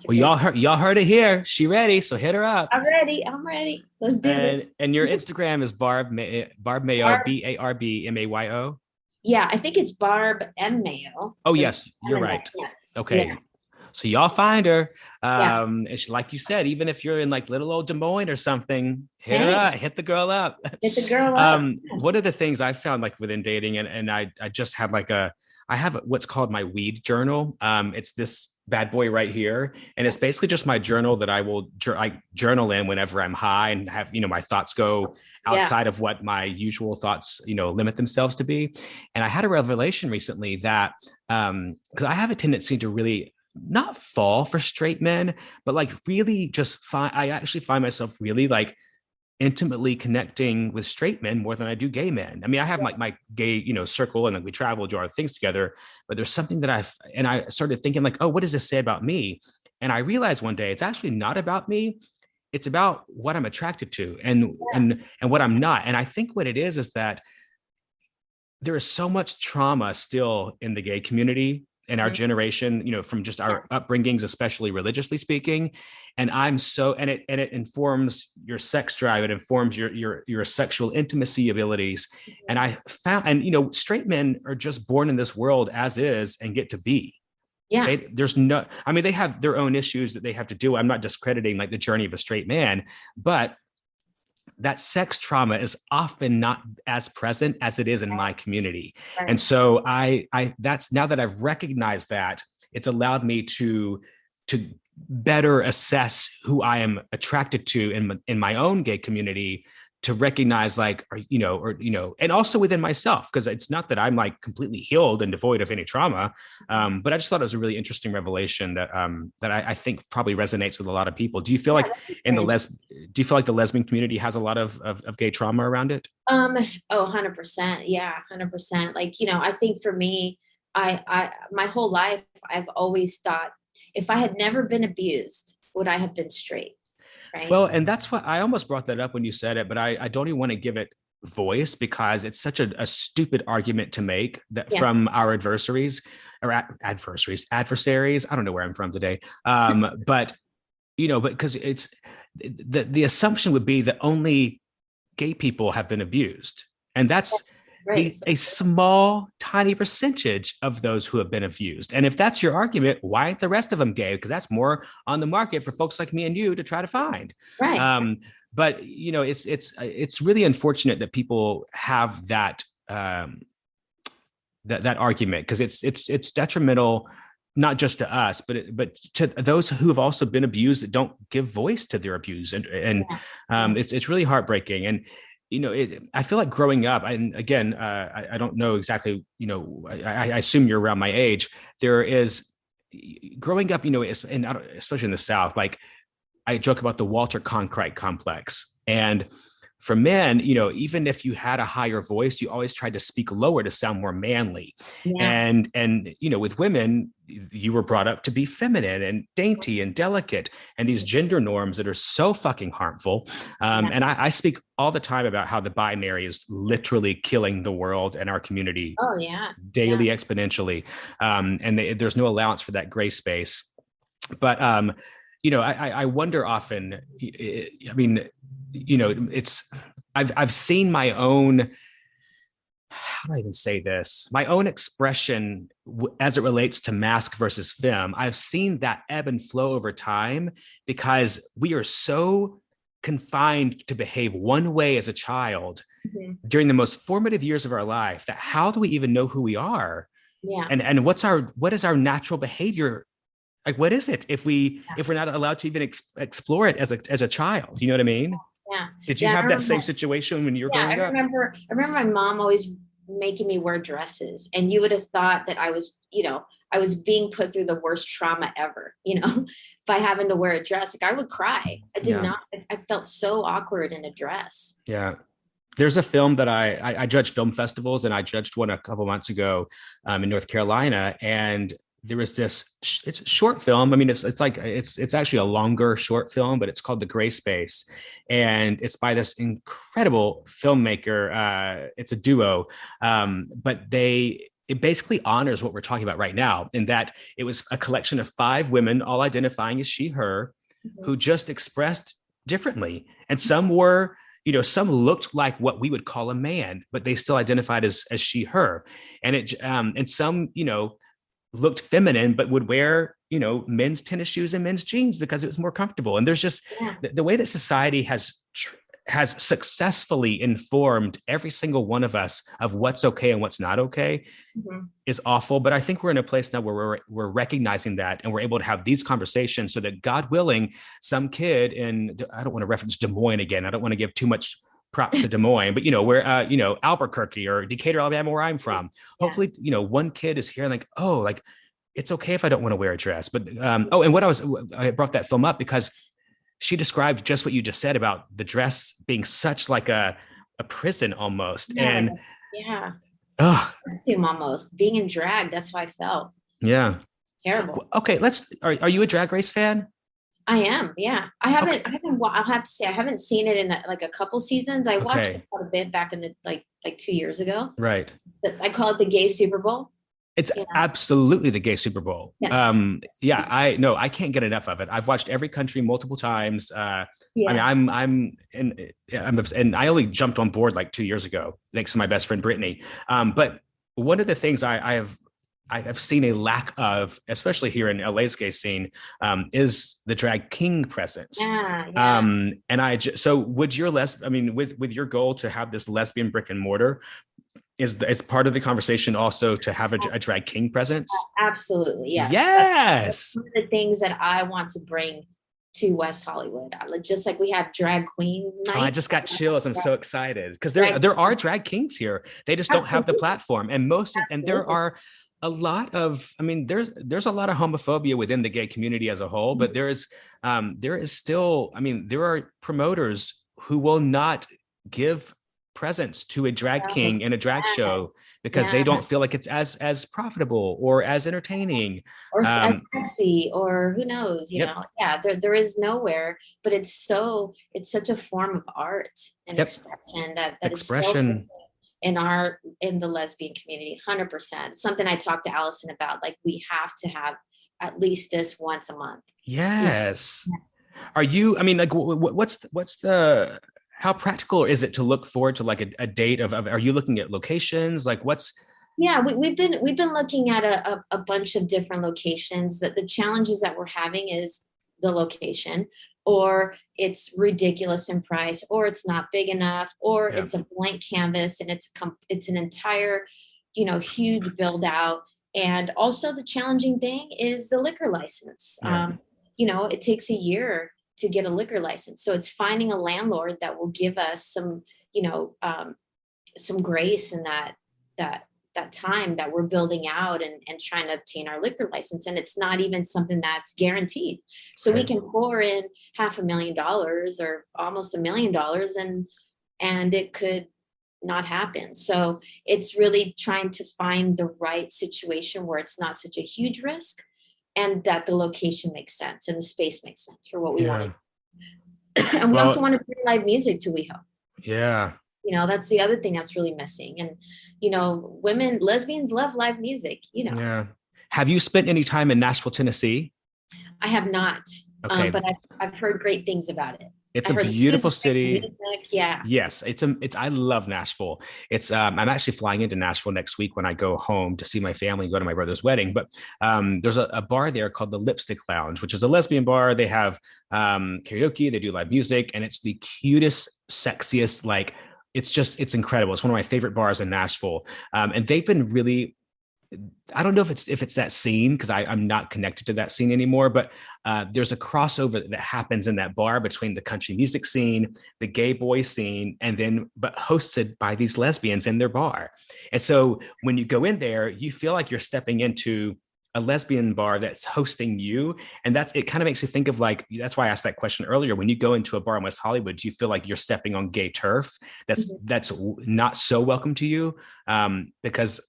Speaker 1: Well, y'all heard it here. She ready, so hit her up.
Speaker 2: I'm ready. Let's do this.
Speaker 1: And your Instagram is Barb Mayo, BARBMAYO.
Speaker 2: Yeah, I think it's Barb M Mayo.
Speaker 1: Oh yes, you're right.
Speaker 2: Yes.
Speaker 1: Okay. Yeah. So y'all find her. And she, like you said, even if you're in like little old Des Moines or something, hit her up, hit the girl up. One of the things I found like within dating, and I just have I have what's called my weed journal. It's this bad boy right here. And it's basically just my journal that I journal in whenever I'm high and have, my thoughts go outside of what my usual thoughts, limit themselves to be. And I had a revelation recently that, because I have a tendency to really not fall for straight men, but like really just I actually find myself really like intimately connecting with straight men more than I do gay men. I mean, I have my gay, circle, and like we travel, do our things together, but there's something that I started thinking like, oh, what does this say about me? And I realized one day it's actually not about me. It's about what I'm attracted to and what I'm not. And I think what it is that there is so much trauma still in the gay community in our generation, from just our upbringings, especially religiously speaking. And it informs your sex drive. It informs your sexual intimacy abilities. And I found, straight men are just born in this world as is and get to be. Yeah. They have their own issues that they have to do. I'm not discrediting like the journey of a straight man, but that sex trauma is often not as present as it is in my community. Right. And so that's now that I've recognized that, it's allowed me to better assess who I am attracted to in my own gay community to recognize like, and also within myself, because it's not that I'm like completely healed and devoid of any trauma. But I just thought it was a really interesting revelation that I think probably resonates with a lot of people. Do you feel like do you feel like the lesbian community has a lot of gay trauma around it?
Speaker 2: 100%. Yeah, 100%. Like, I think for me, I my whole life, I've always thought if I had never been abused, would I have been straight? Right.
Speaker 1: Well, and that's what I almost brought that up when you said it, but I don't even want to give it voice because it's such a stupid argument to make that from our adversaries. I don't know where I'm from today. But because it's the assumption would be that only gay people have been abused. And that's a small, tiny percentage of those who have been abused. And if that's your argument, why aren't the rest of them gay? Because that's more on the market for folks like me and you to try to find.
Speaker 2: Right.
Speaker 1: But it's really unfortunate that people have that that argument, because it's detrimental not just to us, but to those who have also been abused that don't give voice to their abuse, and it's really heartbreaking. And I feel like growing up, and again, I don't know exactly, I assume you're around my age. There is growing up, and especially in the South, like I joke about the Walter Cronkite complex. And for men, even if you had a higher voice, you always tried to speak lower to sound more manly. Yeah. And with women, you were brought up to be feminine and dainty and delicate, and these gender norms that are so fucking harmful. And I speak all the time about how the binary is literally killing the world and our community daily, exponentially. And there's no allowance for that gray space. But I wonder often, I've seen my own, how do I even say this? My own expression as it relates to masc versus femme. I've seen that ebb and flow over time because we are so confined to behave one way as a child during the most formative years of our life that how do we even know who we are? Yeah. And what is our natural behavior? Like, what is it if we're not allowed to even explore it as a child? You know what I mean?
Speaker 2: Yeah.
Speaker 1: Did you have that same situation when you were growing up?
Speaker 2: I remember my mom always making me wear dresses, and you would have thought that I was being put through the worst trauma ever, by having to wear a dress. Like, I would cry. I felt so awkward in a dress. Yeah.
Speaker 1: There's a film that I judge film festivals, and I judged one a couple months ago in North Carolina, and there was it's a short film. I mean, it's actually a longer short film, but it's called The Gray Space. And it's by this incredible filmmaker. It's a duo, but it basically honors what we're talking about right now, in that it was a collection of 5 women, all identifying as she, her, who just expressed differently. And some were, some looked like what we would call a man, but they still identified as she, her. And some, looked feminine, but would wear, men's tennis shoes and men's jeans because it was more comfortable. And there's just the way that society has successfully informed every single one of us of what's okay and what's not okay is awful. But I think we're in a place now where we're recognizing that, and we're able to have these conversations so that, God willing, some kid in, I don't want to reference Des Moines again. I don't want to give too much props to Des Moines, but where Albuquerque or Decatur, Alabama, where I'm from. Hopefully, one kid is here like, oh, like it's okay if I don't want to wear a dress. But I brought that film up because she described just what you just said about the dress being such like a prison almost. And
Speaker 2: costume almost, being in drag. That's how I felt.
Speaker 1: Yeah.
Speaker 2: Terrible.
Speaker 1: Okay, are you a Drag Race fan?
Speaker 2: I am. Yeah. I'll have to say, I haven't seen it in a couple seasons. I watched it quite a bit back in the, like 2 years ago.
Speaker 1: Right.
Speaker 2: I call it the gay Super Bowl.
Speaker 1: It's absolutely the gay Super Bowl. Yes. I can't get enough of it. I've watched every country multiple times. I mean, and I only jumped on board like 2 years ago, thanks to my best friend, Brittany. But one of the things I have seen a lack of, especially here in LA's gay scene, is the drag king presence. And so would your with your goal to have this lesbian brick and mortar, is part of the conversation also to have a drag king presence?
Speaker 2: Absolutely. Yes.
Speaker 1: Yes.
Speaker 2: That's one of the things that I want to bring to West Hollywood. Just like we have drag queen nights.
Speaker 1: Oh, I just got chills. I'm so excited because there are drag kings here. They just don't have the platform. And there are a lot of, I mean, there's a lot of homophobia within the gay community as a whole, but there is still, I mean, there are promoters who will not give presents to a drag king in a drag show because they don't feel like it's as profitable or as entertaining
Speaker 2: or as sexy, or who knows, you know. There is nowhere, but it's such a form of art and expression that
Speaker 1: expression
Speaker 2: is in the lesbian community. 100%. Something I talked to Allison about, like, we have to have at least this once a month.
Speaker 1: Yes. Are you, I mean, like, what's the how practical is it to look forward to like a date of are you looking at locations? Like what's...
Speaker 2: Yeah, we've been looking at a bunch of different locations. That the challenges that we're having is the location, or it's ridiculous in price, or it's not big enough, or it's a blank canvas and it's an entire, huge build out. And also the challenging thing is the liquor license. It takes a year to get a liquor license. So it's finding a landlord that will give us some grace in that time that we're building out and trying to obtain our liquor license. And it's not even something that's guaranteed. So we can pour in $500,000 or almost $1 million and it could not happen. So it's really trying to find the right situation where it's not such a huge risk, and that the location makes sense and the space makes sense for what we want to do. And we also want to bring live music to WeHo.
Speaker 1: Yeah.
Speaker 2: That's the other thing that's really missing. And, lesbians love live music,
Speaker 1: Yeah. Have you spent any time in Nashville, Tennessee?
Speaker 2: I have not,
Speaker 1: okay.
Speaker 2: But I've heard great things about it.
Speaker 1: It's a beautiful city.
Speaker 2: Music, yeah.
Speaker 1: Yes. I love Nashville. I'm actually flying into Nashville next week when I go home to see my family and go to my brother's wedding. But there's a bar there called the Lipstick Lounge, which is a lesbian bar. They have karaoke, they do live music, and it's the cutest, sexiest, like, it's incredible. It's one of my favorite bars in Nashville. And they've been really, I don't know if it's that scene, because I'm not connected to that scene anymore, but there's a crossover that happens in that bar between the country music scene, the gay boy scene, but hosted by these lesbians in their bar. And so when you go in there, you feel like you're stepping into a lesbian bar that's hosting you. And it kind of makes you think of, like, that's why I asked that question earlier. When you go into a bar in West Hollywood, do you feel like you're stepping on gay turf that's not so welcome to you? Because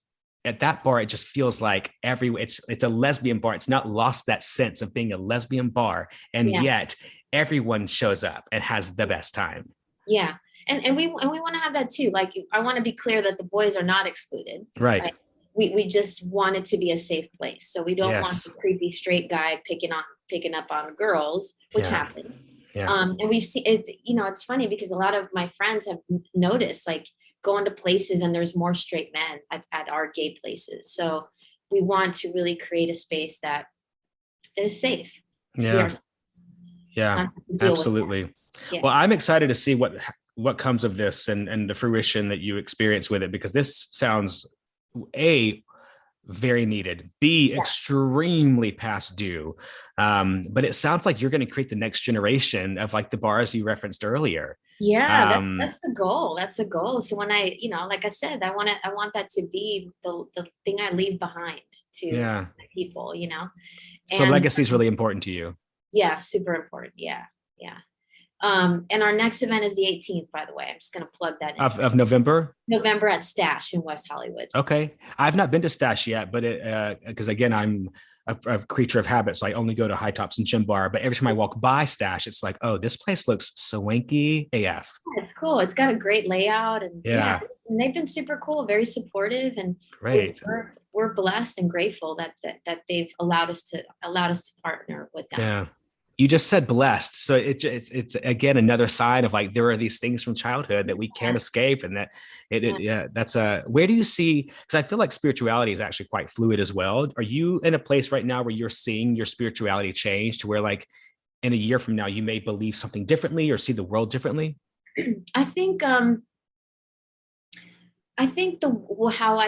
Speaker 1: at that bar, it just feels like it's a lesbian bar. It's not lost that sense of being a lesbian bar. And yet everyone shows up and has the best time.
Speaker 2: Yeah. And we want to have that too. Like, I want to be clear that the boys are not excluded.
Speaker 1: Right.
Speaker 2: We just want it to be a safe place. So we don't want the creepy straight guy picking up on girls, which happens. Yeah. And we've seen it, it's funny because a lot of my friends have noticed, like, going to places and there's more straight men at our gay places. So we want to really create a space that is safe.
Speaker 1: Yeah. Absolutely. Yeah. Well, I'm excited to see what comes of this and the fruition that you experience with it, because this sounds A, very needed, B, extremely past due. But it sounds like you're going to create the next generation of, like, the bars you referenced earlier.
Speaker 2: Yeah, that's the goal. That's the goal. So when I, like I said, I want that to be the thing I leave behind to people,
Speaker 1: So legacy is really important to you.
Speaker 2: Yeah, super important. Yeah. And our next event is the 18th, by the way. I'm just going to plug that in.
Speaker 1: Of November?
Speaker 2: November at Stash in West Hollywood.
Speaker 1: Okay. I've not been to Stash yet, but because again, I'm a creature of habit, so I only go to High Tops and Gym Bar. But every time I walk by Stash, it's like, oh, this place looks swanky AF.
Speaker 2: Yeah, it's cool. It's got a great layout, and and they've been super cool, very supportive, and
Speaker 1: great.
Speaker 2: We're blessed and grateful that they've allowed us to partner with them.
Speaker 1: Yeah. You just said blessed. So it's again, another sign of, like, there are these things from childhood that we can't escape. And that that's where do you see, because I feel like spirituality is actually quite fluid as well. Are you in a place right now where you're seeing your spirituality change to where, like, in a year from now, you may believe something differently or see the world differently?
Speaker 2: I think how I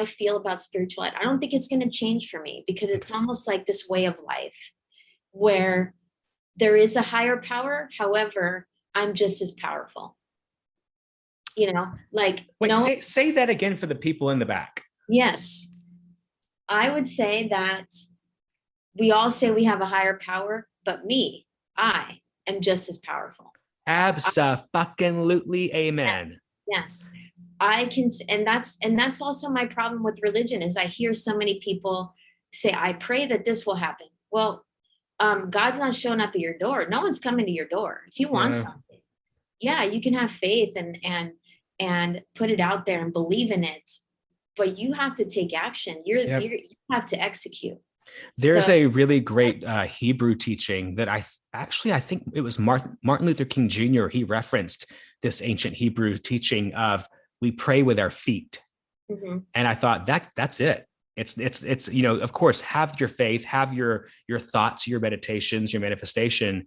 Speaker 2: feel about spirituality, I don't think it's going to change for me, because it's almost like this way of life where there is a higher power. However, I'm just as powerful. Like,
Speaker 1: Wait,
Speaker 2: no,
Speaker 1: say that again for the people in the back.
Speaker 2: yes, I would say that we all say we have a higher power, but I am just as powerful.
Speaker 1: Abso-fucking-lutely, amen.
Speaker 2: Yes. I can, and that's also my problem with religion is I hear so many people say, I pray that this will happen. Well, God's not showing up at your door. No one's coming to your door. If you want something, yeah, you can have faith and put it out there and believe in it, but you have to take action. You have to execute.
Speaker 1: There's a really great Hebrew teaching that I think it was Martin Luther King Jr. He referenced this ancient Hebrew teaching of we pray with our feet. Mm-hmm. And I thought that's it. It's of course, have your faith, have your thoughts, your meditations, your manifestation.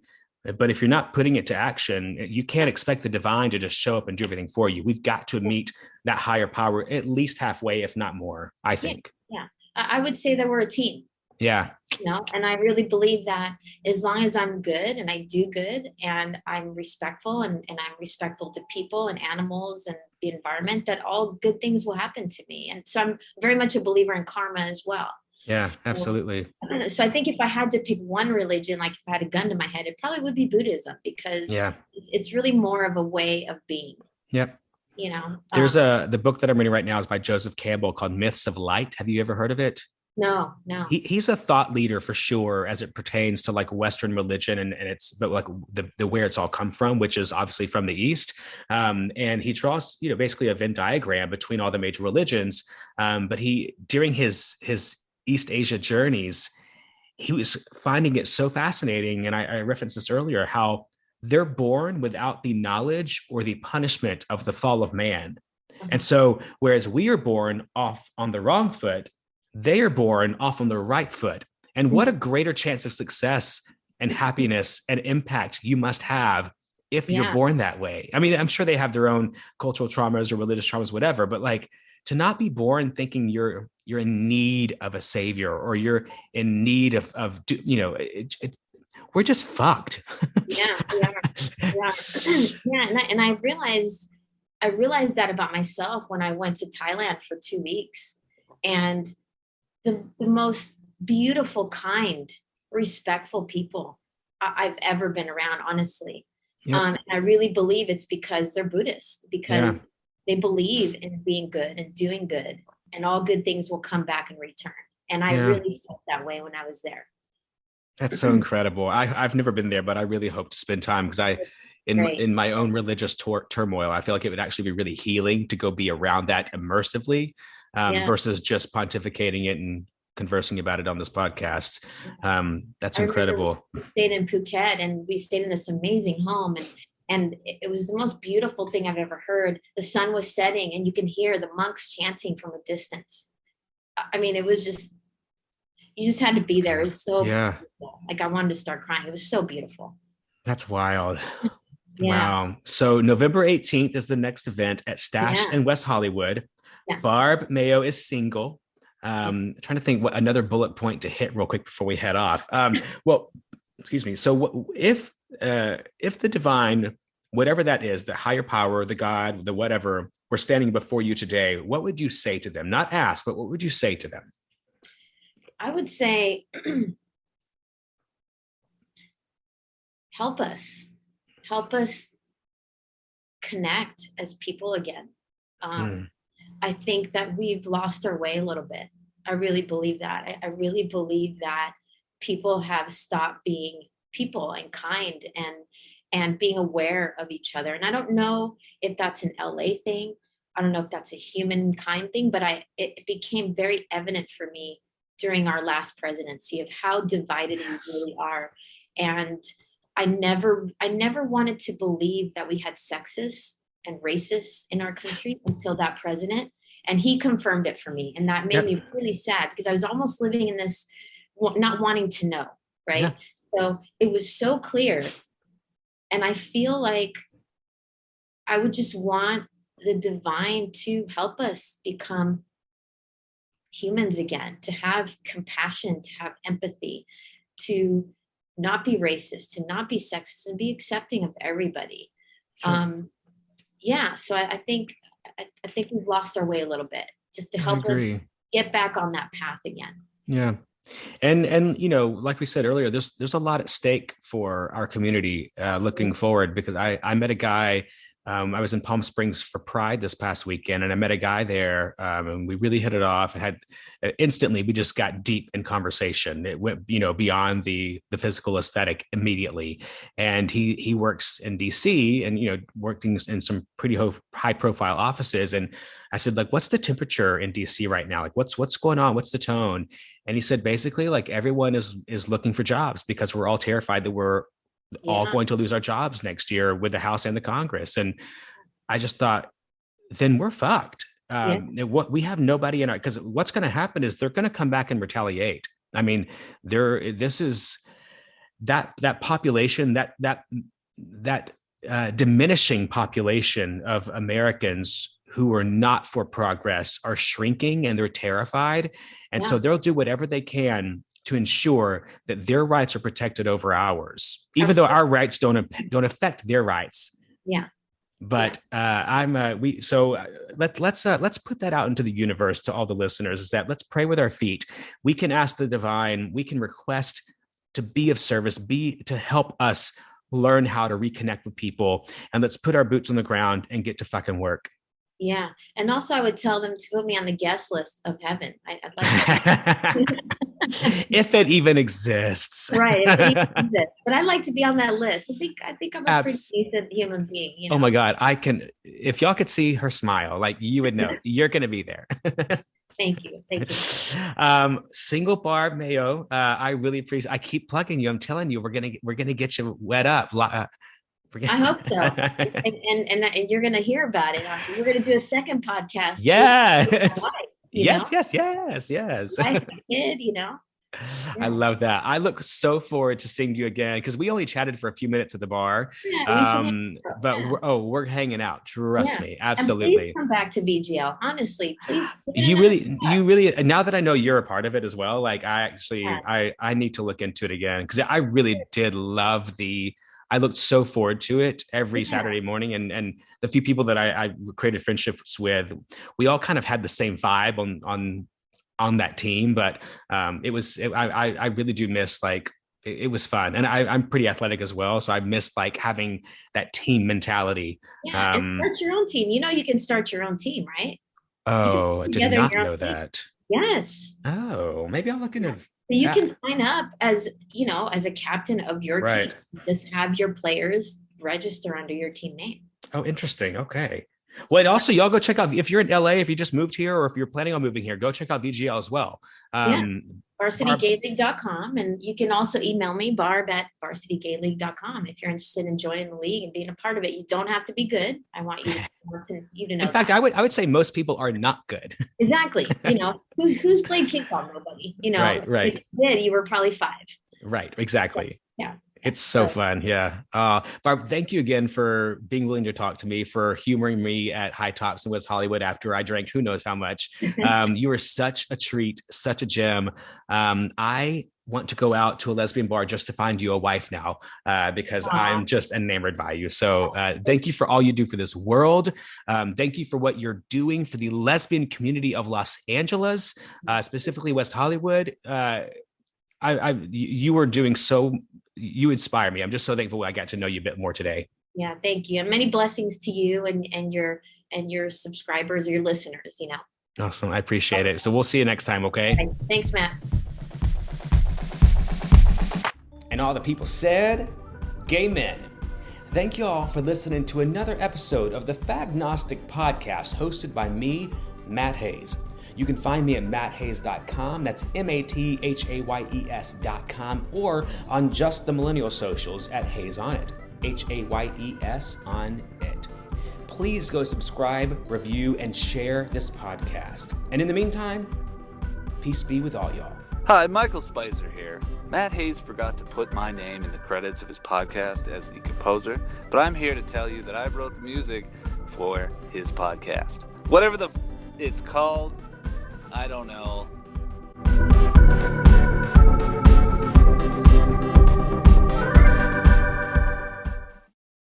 Speaker 1: But if you're not putting it to action, you can't expect the divine to just show up and do everything for you. We've got to meet that higher power at least halfway, if not more, I think.
Speaker 2: Yeah. I would say that we're a team.
Speaker 1: Yeah.
Speaker 2: And I really believe that as long as I'm good and I do good and I'm respectful and I'm respectful to people and animals and the environment, that all good things will happen to me. And so I'm very much a believer in karma as well.
Speaker 1: Yeah, absolutely.
Speaker 2: So I think if I had to pick one religion, like if I had a gun to my head, it probably would be Buddhism, because it's really more of a way of being.
Speaker 1: Yep. There's the book that I'm reading right now is by Joseph Campbell called Myths of Light. Have you ever heard of it?
Speaker 2: No.
Speaker 1: He's a thought leader for sure as it pertains to like Western religion but like the where it's all come from, which is obviously from the East. And he draws, basically a Venn diagram between all the major religions. But during his East Asia journeys, he was finding it so fascinating. And I referenced this earlier, how they're born without the knowledge or the punishment of the fall of man. And so, whereas we are born off on the wrong foot, they are born off on the right foot. And what a greater chance of success and happiness and impact you must have if you're born that way. I mean, I'm sure they have their own cultural traumas or religious traumas, whatever, but like to not be born thinking you're in need of a savior or you're in need of we're just fucked.
Speaker 2: Yeah. And I realized that about myself when I went to Thailand for 2 weeks, and the most beautiful, kind, respectful people I've ever been around, honestly. Yep. And I really believe it's because they're Buddhist, because they believe in being good and doing good, and all good things will come back in return. And I really felt that way when I was there.
Speaker 1: That's so incredible. I've never been there, but I really hope to spend time, because in my own religious turmoil, I feel like it would actually be really healing to go be around that immersively versus just pontificating it and conversing about it on this podcast. That's incredible.
Speaker 2: We stayed in Phuket and we stayed in this amazing home, and it was the most beautiful thing I've ever heard. The sun was setting and you can hear the monks chanting from a distance. I mean, it was just, you just had to be there. It's so beautiful. Like I wanted to start crying. It was so beautiful.
Speaker 1: That's wild. Wow. So November 18th is the next event at Stash in West Hollywood. Yes. Barb Mayo is single. Trying to think what another bullet point to hit real quick before we head off. Well, excuse me. So if the divine, whatever that is, the higher power, the God, the whatever, were standing before you today, what would you say to them? Not ask, but what would you say to them?
Speaker 2: I would say, help us connect as people again. I think that we've lost our way a little bit. I really believe that. I really believe that people have stopped being people and kind and being aware of each other. And I don't know if that's an LA thing. I don't know if that's a humankind thing, but it became very evident for me during our last presidency of how divided we really are. And I never wanted to believe that we had sexists and racists in our country until that president. And he confirmed it for me. And that made me really sad, because I was almost living in this not wanting to know, right? Yeah. So it was so clear. And I feel like I would just want the divine to help us become humans again, to have compassion, to have empathy, to not be racist, to not be sexist, and be accepting of everybody.
Speaker 1: Sure.
Speaker 2: So I think we've lost our way a little bit, just to
Speaker 1: I
Speaker 2: help us
Speaker 1: agree.
Speaker 2: get back on that path again.
Speaker 1: Yeah. And like we said earlier, there's a lot at stake for our community looking forward, because I met a guy. I was in Palm Springs for Pride this past weekend, and I met a guy there, and we really hit it off, and had instantly, we just got deep in conversation. It went, beyond the physical aesthetic immediately. And he works in DC, and, working in some pretty high profile offices. And I said, like, what's the temperature in DC right now? Like, what's going on? What's the tone? And he said, basically, like, everyone is looking for jobs, because we're all terrified that we're all going to lose our jobs next year with the House and the Congress. And I just thought, then we're fucked. What we have nobody in our, because what's going to happen is they're going to come back and retaliate. I mean, this is that population, that diminishing population of Americans who are not for progress are shrinking, and they're terrified. And so they'll do whatever they can to ensure that their rights are protected over ours, even though our rights don't affect their rights.
Speaker 2: Yeah.
Speaker 1: But let's put that out into the universe to all the listeners, is that let's pray with our feet. We can ask the divine, we can request to be of service, to help us learn how to reconnect with people, and let's put our boots on the ground and get to fucking work.
Speaker 2: Yeah. And also I would tell them to put me on the guest list of heaven. I'd like to.
Speaker 1: If it even exists.
Speaker 2: Right. If it even exists. But I'd like to be on that list. I think I'm a pretty decent human being.
Speaker 1: Oh my God. If y'all could see her smile, like, you would know you're going to be there.
Speaker 2: Thank you.
Speaker 1: Single Barb Mayo. I really appreciate, I keep plugging you. I'm telling you, we're going to get you wet up.
Speaker 2: I hope so. and you're going to hear about it. You're going to do a second podcast.
Speaker 1: Yeah.
Speaker 2: Yes.
Speaker 1: Like
Speaker 2: a kid,
Speaker 1: Yeah. I love that. I look so forward to seeing you again, because we only chatted for a few minutes at the bar. But we're hanging out. Trust me. Absolutely.
Speaker 2: And please come back to VGL. Honestly, please.
Speaker 1: You really, now that I know you're a part of it as well, like, I need to look into it again, because I really did love I looked so forward to it every Saturday morning, and the few people that I created friendships with, we all kind of had the same vibe on that team. But I really do miss, like, it was fun, and I'm pretty athletic as well, so I miss, like, having that team mentality.
Speaker 2: And start your own team. You can start your own team, right?
Speaker 1: Oh, I did not know that.
Speaker 2: Yes.
Speaker 1: Oh, maybe I'll look into.
Speaker 2: So you can sign up as a captain of your team. Just have your players register under your team name.
Speaker 1: Oh, interesting. Okay. Well, and also, y'all go check out, if you're in LA, if you just moved here, or if you're planning on moving here, go check out VGL as well.
Speaker 2: VarsityGayLeague.com. And you can also email me, Barb at VarsityGayLeague.com, if you're interested in joining the league and being a part of it. You don't have to be good. I want you to know.
Speaker 1: In fact, I would say most people are not good.
Speaker 2: Exactly. Who's played kickball? Nobody.
Speaker 1: Right.
Speaker 2: If you did, you were probably 5.
Speaker 1: Right. Exactly.
Speaker 2: Yeah.
Speaker 1: It's so fun. Yeah. Barb, thank you again for being willing to talk to me, for humoring me at High Tops in West Hollywood after I drank who knows how much. You were such a treat, such a gem. I want to go out to a lesbian bar just to find you a wife now, because I'm just enamored by you. So thank you for all you do for this world. Thank you for what you're doing for the lesbian community of Los Angeles, specifically West Hollywood. You were doing so. You inspire me. I'm just so thankful I got to know you a bit more today.
Speaker 2: Yeah, thank you, and many blessings to you and your subscribers or your listeners.
Speaker 1: Awesome, I appreciate it. So we'll see you next time. Okay.
Speaker 2: Thanks, Matt.
Speaker 1: And all the people said, gay men. Thank you all for listening to another episode of the Fagnostic Podcast, hosted by me, Matt Hayes. You can find me at matthayes.com. That's MATHAYES.com, or on just the millennial socials at Hayes on It. HAYES on It. Please go subscribe, review, and share this podcast. And in the meantime, peace be with all y'all.
Speaker 3: Hi, Michael Spicer here. Matt Hayes forgot to put my name in the credits of his podcast as the composer, but I'm here to tell you that I wrote the music for his podcast. Whatever it's called, I don't know.